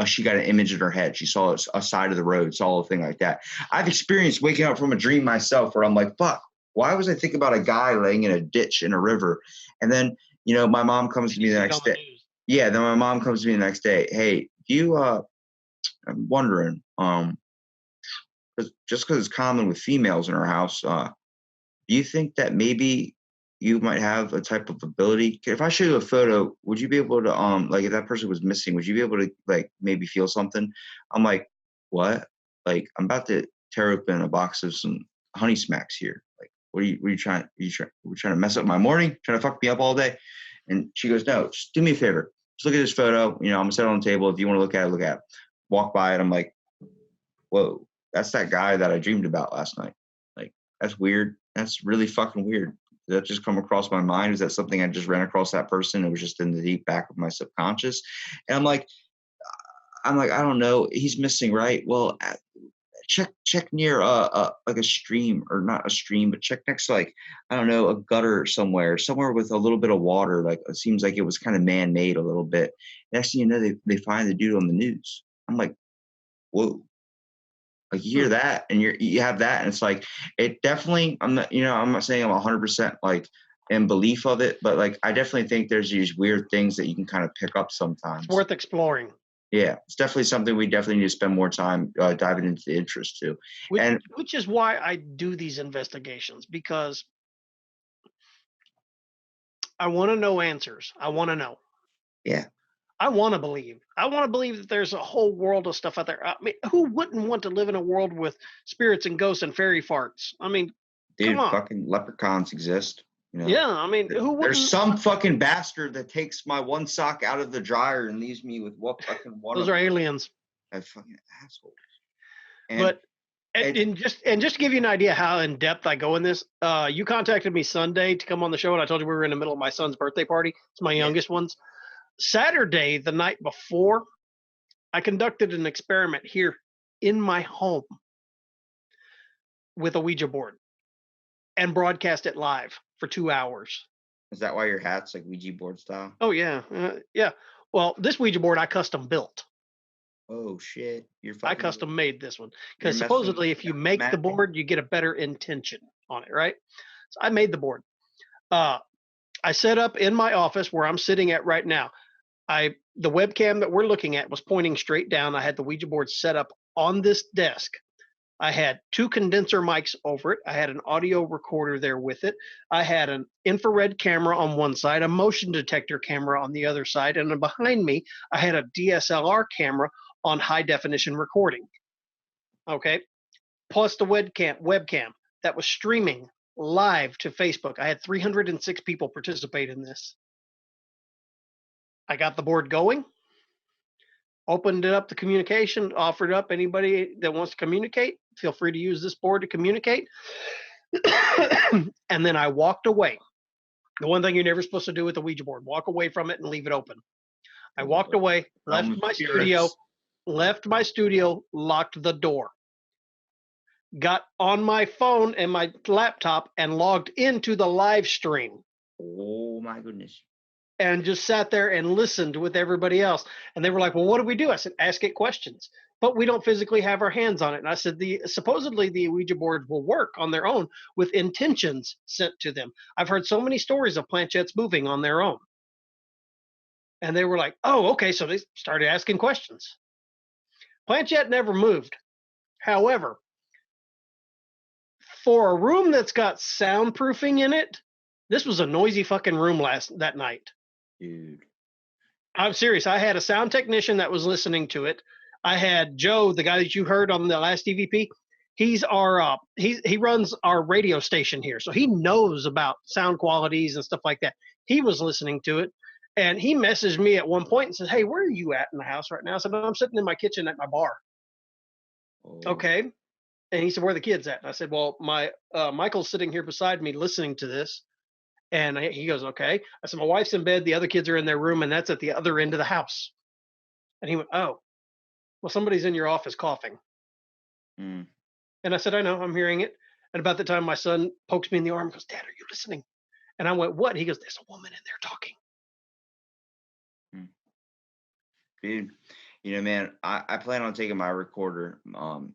She got an image in her head. She saw a side of the road, saw a thing like that. I've experienced waking up from a dream myself where I'm like, fuck, why was I thinking about a guy laying in a ditch in a river? And then, my mom comes to me the next day. Yeah, then my mom comes to me the next day. Hey, I'm wondering, just because it's common with females in our house, do you think that maybe you might have a type of ability? If I show you a photo, would you be able to, like if that person was missing, would you be able to like maybe feel something? I'm like, what? Like, I'm about to tear open a box of some Honey Smacks here. Like, what are you trying? Are you trying to mess up my morning? Trying to fuck me up all day? And she goes, no, just do me a favor. Just look at this photo. I'm gonna set it on the table. If you want to look at it, look at it. Walk by it. I'm like, whoa, that's that guy that I dreamed about last night. Like, that's weird. That's really fucking weird. Did that just come across my mind? Is that something I just ran across that person? It was just in the deep back of my subconscious. And I'm like, I don't know. He's missing, right? Well, check near like a stream, or not a stream, but check next to, like, I don't know, a gutter somewhere with a little bit of water. Like, it seems like it was kind of man-made a little bit. Next thing you know, they find the dude on the news. I'm like, whoa. Like, you hear that and you have that, and it's like, it definitely, I'm not saying I'm 100% like in belief of it, but like, I definitely think there's these weird things that you can kind of pick up sometimes. It's worth exploring. Yeah, it's definitely something we definitely need to spend more time diving into the interest to. Which is why I do these investigations, because I want to know answers. I want to know. Yeah. I want to believe. I want to believe that there's a whole world of stuff out there. I mean, who wouldn't want to live in a world with spirits and ghosts and fairy farts? I mean, dude, come on. Fucking leprechauns exist. Yeah, I mean, who wouldn't? There's some fucking bastard that takes my one sock out of the dryer and leaves me with what fucking water. Those are aliens. That fucking assholes. But and just to give you an idea how in depth I go in this, you contacted me Sunday to come on the show, and I told you we were in the middle of my son's birthday party. It's my youngest one's. Saturday, the night before, I conducted an experiment here in my home with a Ouija board and broadcast it live for 2 hours. Is that why your hat's like Ouija board style? Oh yeah, yeah. Well, this Ouija board I custom built. Oh shit! I custom made this one because supposedly if you make the board, you get a better intention on it, right? So I made the board. I set up in my office where I'm sitting at right now. The webcam that we're looking at was pointing straight down. I had the Ouija board set up on this desk. I had 2 condenser mics over it. I had an audio recorder there with it. I had an infrared camera on one side, a motion detector camera on the other side, and then behind me, I had a DSLR camera on high definition recording. Okay. Plus the webcam that was streaming live to Facebook. I had 306 people participate in this. I got the board going, opened it up to communication, offered up anybody that wants to communicate, feel free to use this board to communicate. And then I walked away. The one thing you're never supposed to do with the Ouija board, walk away from it and leave it open. I walked away, left my studio, locked the door, got on my phone and my laptop and logged into the live stream. Oh my goodness. And just sat there and listened with everybody else. And they were like, well, what do we do? I said, ask it questions. But we don't physically have our hands on it. And I said, supposedly the Ouija board will work on their own with intentions sent to them. I've heard so many stories of planchettes moving on their own. And they were like, oh, okay. So they started asking questions. Planchette never moved. However, for a room that's got soundproofing in it, this was a noisy fucking room that night. Dude. I'm serious. I had a sound technician that was listening to it. I had Joe, the guy that you heard on the last EVP. He's our he runs our radio station here, so he knows about sound qualities and stuff like that. He was listening to it, and he messaged me at one point and said, "Hey, where are you at in the house right now?" I said, "I'm sitting in my kitchen at my bar." Oh. Okay, and he said, "Where are the kids at?" And I said, "Well, my Michael's sitting here beside me listening to this." And he goes, "Okay." I said, "My wife's in bed. The other kids are in their room, and that's at the other end of the house." And he went, "Oh, well, somebody's in your office coughing." Mm. And I said, "I know, I'm hearing it." And about the time my son pokes me in the arm and goes, "Dad, are you listening?" And I went, "What?" He goes, "There's a woman in there talking." Dude, man, I plan on taking my recorder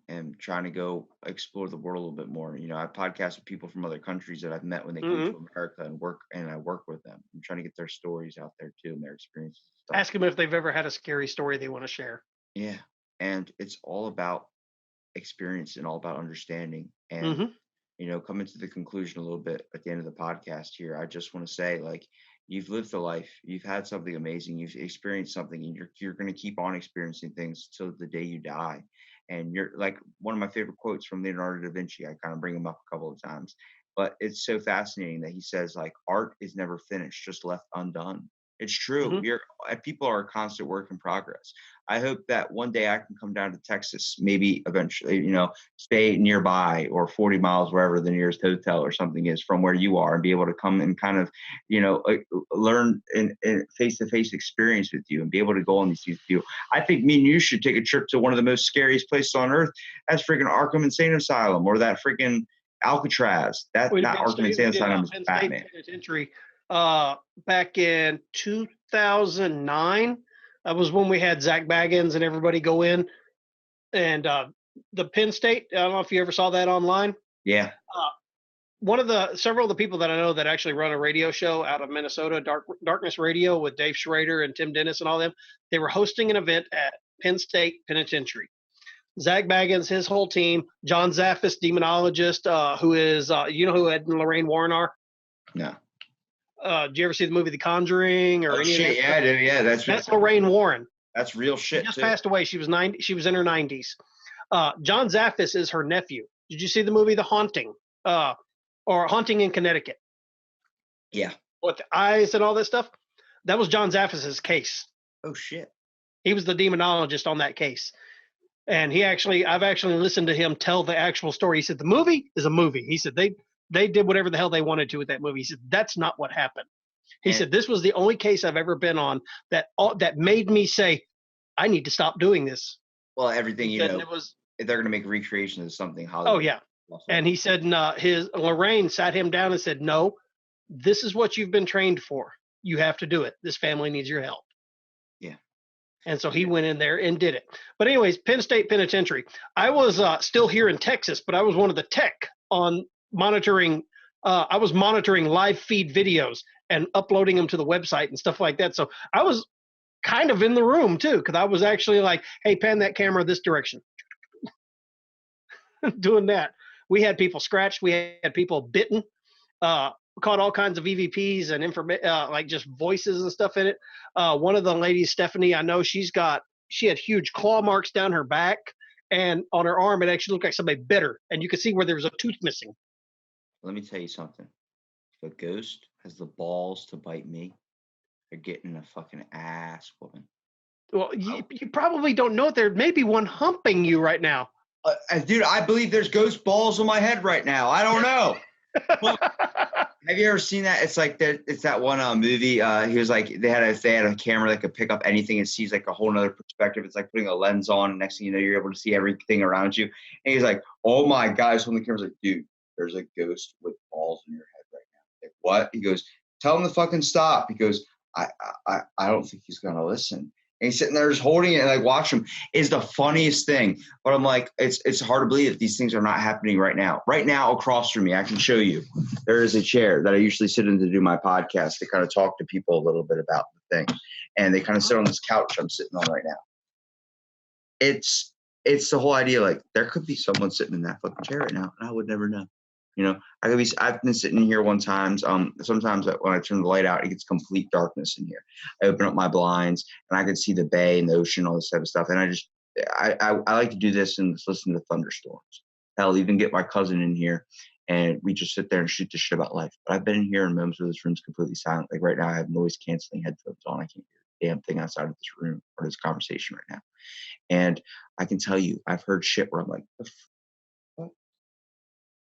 and trying to go explore the world a little bit more. I podcast with people from other countries that I've met when they come to America and I work with them. I'm trying to get their stories out there too and their experiences. Ask them if they've ever had a scary story they want to share. Yeah. And it's all about experience and all about understanding. And, coming to the conclusion a little bit at the end of the podcast here, I just want to say, like, you've lived a life, you've had something amazing, you've experienced something, and you're going to keep on experiencing things till the day you die. And you're like one of my favorite quotes from Leonardo da Vinci. I kind of bring him up a couple of times, but it's so fascinating that he says, like, art is never finished, just left undone. It's true. People are a constant work in progress. I hope that one day I can come down to Texas, maybe eventually, stay nearby or 40 miles, wherever the nearest hotel or something is from where you are, and be able to come and kind of, learn in face-to-face experience with you and be able to go on these things with you. I think me and you should take a trip to one of the most scariest places on earth. That's freaking Arkham Insane Asylum, or that freaking Alcatraz. Not Arkham Insane Asylum, is Batman. Penitentiary. Back in 2009, that was when we had Zach Baggins and everybody go in, and the Penn State. I don't know if you ever saw that online. Yeah. Several of the people that I know that actually run a radio show out of Minnesota, Darkness Radio, with Dave Schrader and Tim Dennis and all them. They were hosting an event at Penn State Penitentiary. Zach Baggins, his whole team, John Zaffis, demonologist, who is, who Ed and Lorraine Warren are? No. Did you ever see the movie The Conjuring or any of that? Yeah, dude, yeah, that's Lorraine Warren. That's real shit. She just passed away. She was 90. She was in her 90s. John Zaffis is her nephew. Did you see the movie The Haunting? Or Haunting in Connecticut? Yeah. With the eyes and all that stuff? That was John Zaffis's case. Oh shit. He was the demonologist on that case. And I've actually listened to him tell the actual story. He said the movie is a movie. He said they did whatever the hell they wanted to with that movie. He said that's not what happened. He said this was the only case I've ever been on that made me say I need to stop doing this. Well, everything It was, if they're going to make recreations of something Oh Hollywood. yeah. And he said Lorraine sat him down and said, no, this is what you've been trained for. You have to do it. This family needs your help. Yeah. And so he went in there and did it. But anyways, Penn State Penitentiary. I was still here in Texas, but I was one of the tech on monitoring. I was monitoring live feed videos and uploading them to the website and stuff like that. So I was kind of in the room too, because I was actually like, hey, pan that camera this direction. Doing that. We had people scratched. We had people bitten. Caught all kinds of EVPs and like just voices and stuff in it. One of the ladies, Stephanie, I know she had huge claw marks down her back and on her arm. It actually looked like somebody bit her, and you could see where there was a tooth missing. Let me tell you something. If a ghost has the balls to bite me, they're getting a fucking ass woman. Well, you probably don't know it. There may be one humping you right now. Dude, I believe there's ghost balls on my head right now. I don't know. Have you ever seen that? It's like it's that one movie. He was like they had a camera that could pick up anything and sees like a whole nother perspective. It's like putting a lens on, and next thing you know, you're able to see everything around you. And he's like, "Oh my God!" So when the camera's like, "Dude, there's a ghost with balls in your head right now." Like, what? He goes, "Tell him to fucking stop." He goes, I don't think he's gonna listen." And he's sitting there just holding it and like watch him is the funniest thing. But I'm like, it's hard to believe that these things are not happening right now. Right now, across from me, I can show you. There is a chair that I usually sit in to do my podcast to kind of talk to people a little bit about the thing. And they kind of sit on this couch I'm sitting on right now. It's the whole idea, like there could be someone sitting in that fucking chair right now, and I would never know. I've been sitting in here one time. Sometimes when I turn the light out, it gets complete darkness in here. I open up my blinds and I can see the bay and the ocean, all this type of stuff. And I like to do this and just listen to thunderstorms. Hell, even get my cousin in here and we just sit there and shoot the shit about life. But I've been in here in moments where this room's completely silent. Like right now, I have noise canceling headphones on. I can't hear a damn thing outside of this room or this conversation right now. And I can tell you, I've heard shit where I'm like, what?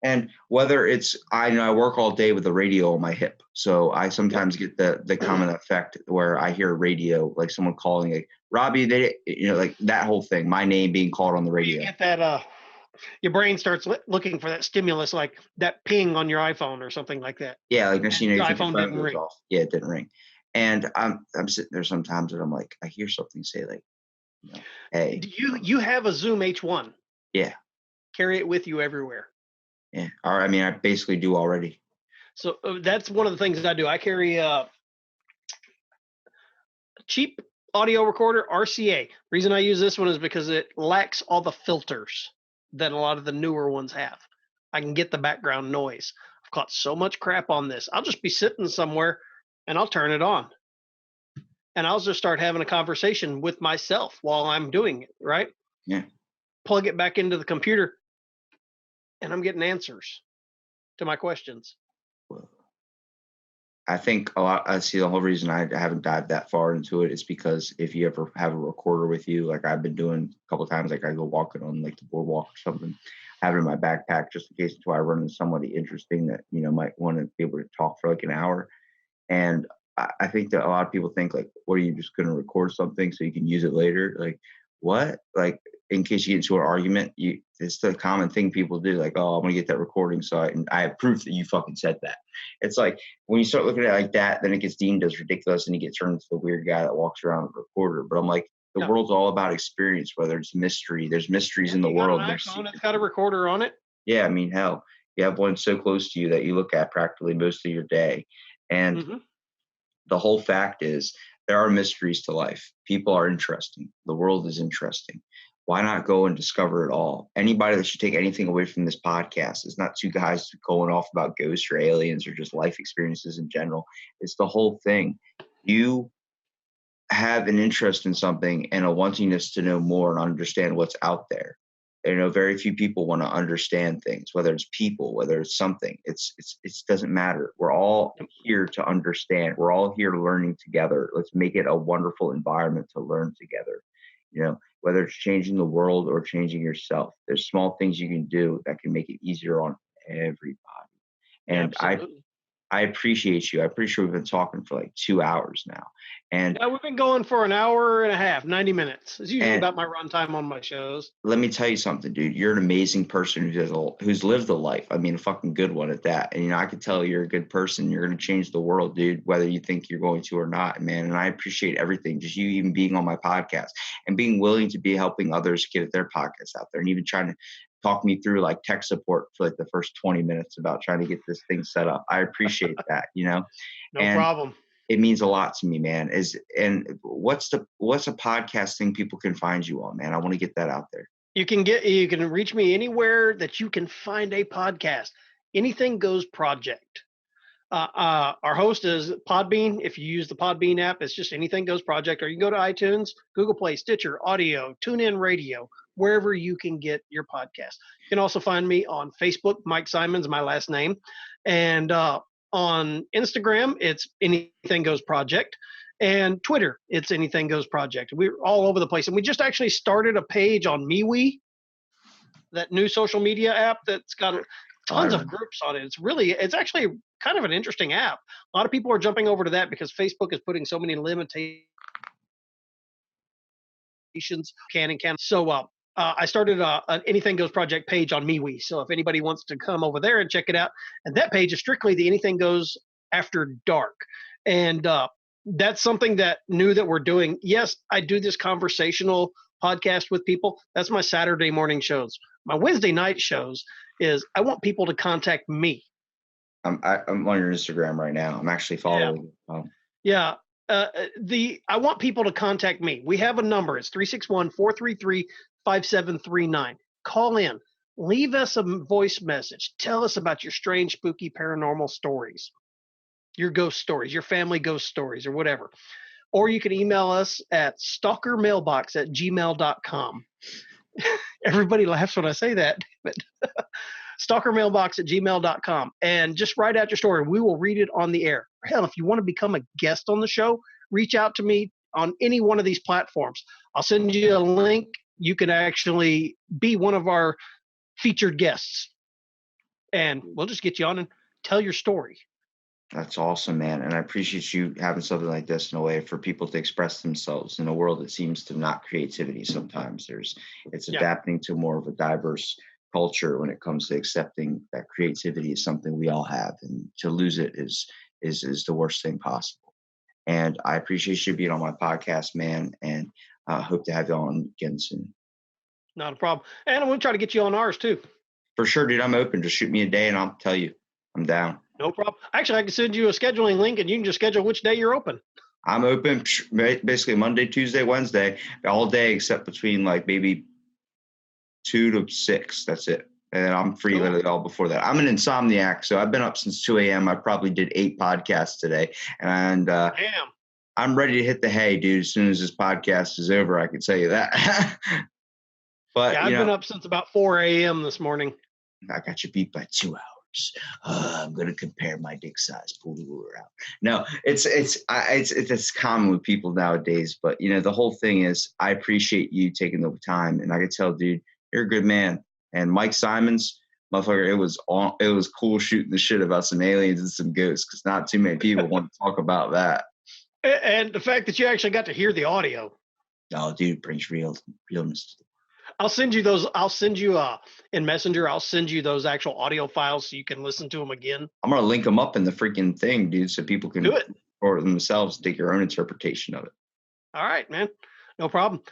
And whether it's, I work all day with a radio on my hip. So I sometimes get the common effect where I hear radio, like someone calling like, Robbie, like that whole thing, my name being called on the radio. You get that, your brain starts looking for that stimulus, like that ping on your iPhone or something like that. Yeah, like next thing you know, your phone didn't goes ring. off. Yeah, it didn't ring. And I'm sitting there sometimes and I'm like, I hear something say like, hey. You have a Zoom H1. Yeah. Carry it with you everywhere. Yeah. I mean, I basically do already. So that's one of the things that I do. I carry a cheap audio recorder, RCA. Reason I use this one is because it lacks all the filters that a lot of the newer ones have. I can get the background noise. I've caught so much crap on this. I'll just be sitting somewhere and I'll turn it on. And I'll just start having a conversation with myself while I'm doing it, right? Yeah. Plug it back into the computer and I'm getting answers to my questions. Well, I think I see the whole reason I haven't dived that far into it is because if you ever have a recorder with you, like I've been doing a couple of times, like I go walking on like the boardwalk or something, I have it in my backpack just in case until I run into somebody interesting that, might want to be able to talk for like an hour. And I think that a lot of people think like, what are you just going to record something so you can use it later? Like what? Like in case you get into an argument, it's the common thing people do. Like, oh, I'm going to get that recording. So I have proof that you fucking said that. It's like when you start looking at it like that, then it gets deemed as ridiculous and you get turned into the weird guy that walks around with a recorder. But I'm like, the world's all about experience, whether it's mystery. There's mysteries in the world. Got an iPhone, it's got a recorder on it. Yeah. I mean, hell, you have one so close to you that you look at practically most of your day. And the whole fact is there are mysteries to life. People are interesting. The world is interesting. Why not go and discover it all? Anybody that should take anything away from this podcast is not two guys going off about ghosts or aliens or just life experiences in general. It's the whole thing. You have an interest in something and a wantingness to know more and understand what's out there. Very few people want to understand things, whether it's people, whether it's something. It doesn't matter. We're all here to understand. We're all here learning together. Let's make it a wonderful environment to learn together. You know, whether it's changing the world or changing yourself, there's small things you can do that can make it easier on everybody. And Absolutely. I appreciate you. I'm pretty sure we've been talking for like 2 hours now. And Yeah, we've been going for an hour and a half, 90 minutes. It's usually And- about my run time on my shows. let me tell you something, dude. You're an amazing person who's lived a life. I mean, a fucking good one at that. And, you know, I can tell you're a good person. You're going to change the world, dude, whether you think you're going to or not, man. And I appreciate everything. Just you even being on my podcast and being willing to be helping others get their podcasts out there and even trying to talk me through like tech support for like the first 20 minutes about trying to get this thing set up. I appreciate that, you know. No problem. It means a lot to me, man. What's a podcast thing people can find you on, man? I want to get that out there. You can reach me anywhere that you can find a podcast. Anything Goes Project. Our host is Podbean. If you use the Podbean app, it's just Anything Goes Project, or you can go to iTunes, Google Play, Stitcher, Audio, TuneIn Radio, wherever you can get your podcast. You can also find me on Facebook, Mike Symonds, my last name, and on Instagram, it's Anything Goes Project, and Twitter, it's Anything Goes Project. We're all over the place, and we just actually started a page on MeWe, that new social media app that's got tons of groups on it. It's actually kind of an interesting app. A lot of people are jumping over to that because Facebook is putting so many limitations. So I started an Anything Goes Project page on MeWe. So if anybody wants to come over there and check it out, and that page is strictly the Anything Goes After Dark. And that's something that new that we're doing. Yes, I do this conversational podcast with people. That's my Saturday morning shows. My Wednesday night shows is I want people to contact me. I'm on your Instagram right now. I'm actually following. Yeah. I want people to contact me. We have a number. It's 361-433-5739. Call in. Leave us a voice message. Tell us about your strange, spooky, paranormal stories, your ghost stories, your family ghost stories, or whatever. Or you can email us at stalkermailbox@gmail.com. Everybody laughs when I say that, but stalkermailbox@gmail.com, and just write out your story. We will read it on the air. Hell, if you want to become a guest on the show, reach out to me on any one of these platforms. I'll send you a link. You can actually be one of our featured guests, and we'll just get you on and tell your story. That's awesome, man. And I appreciate you having something like this in a way for people to express themselves in a world that seems to not creativity sometimes. It's adapting to more of a diverse culture when it comes to accepting that creativity is something we all have, and to lose it is the worst thing possible. And I appreciate you being on my podcast, man, and hope to have you on again soon. Not a problem. And I'm going to try to get you on ours too. For sure, dude. I'm open. Just shoot me a day and I'll tell you. I'm down. No problem. Actually, I can send you a scheduling link and you can just schedule which day you're open. I'm open basically Monday, Tuesday, Wednesday, all day except between like maybe 2 to 6. That's it. And I'm free literally all before that. I'm an insomniac, so I've been up since 2 a.m. I probably did 8 podcasts today. And Damn. I'm ready to hit the hay, dude. As soon as this podcast is over, I can tell you that. But yeah, I've been up since about 4 a.m. this morning. I got you beat by 2 hours. I'm gonna compare my dick size. Pull the ruler out. No, it's common with people nowadays. But you know, the whole thing is, I appreciate you taking the time, and I can tell, dude, you're a good man. And Mike Symonds, motherfucker, it was cool shooting the shit about some aliens and some ghosts, because not too many people want to talk about that. And the fact that you actually got to hear the audio. Oh, dude, brings realness. I'll send you those. I'll send you in Messenger. I'll send you those actual audio files so you can listen to them again. I'm gonna link them up in the freaking thing, dude, so people can do it for themselves, take your own interpretation of it. All right, man. No problem.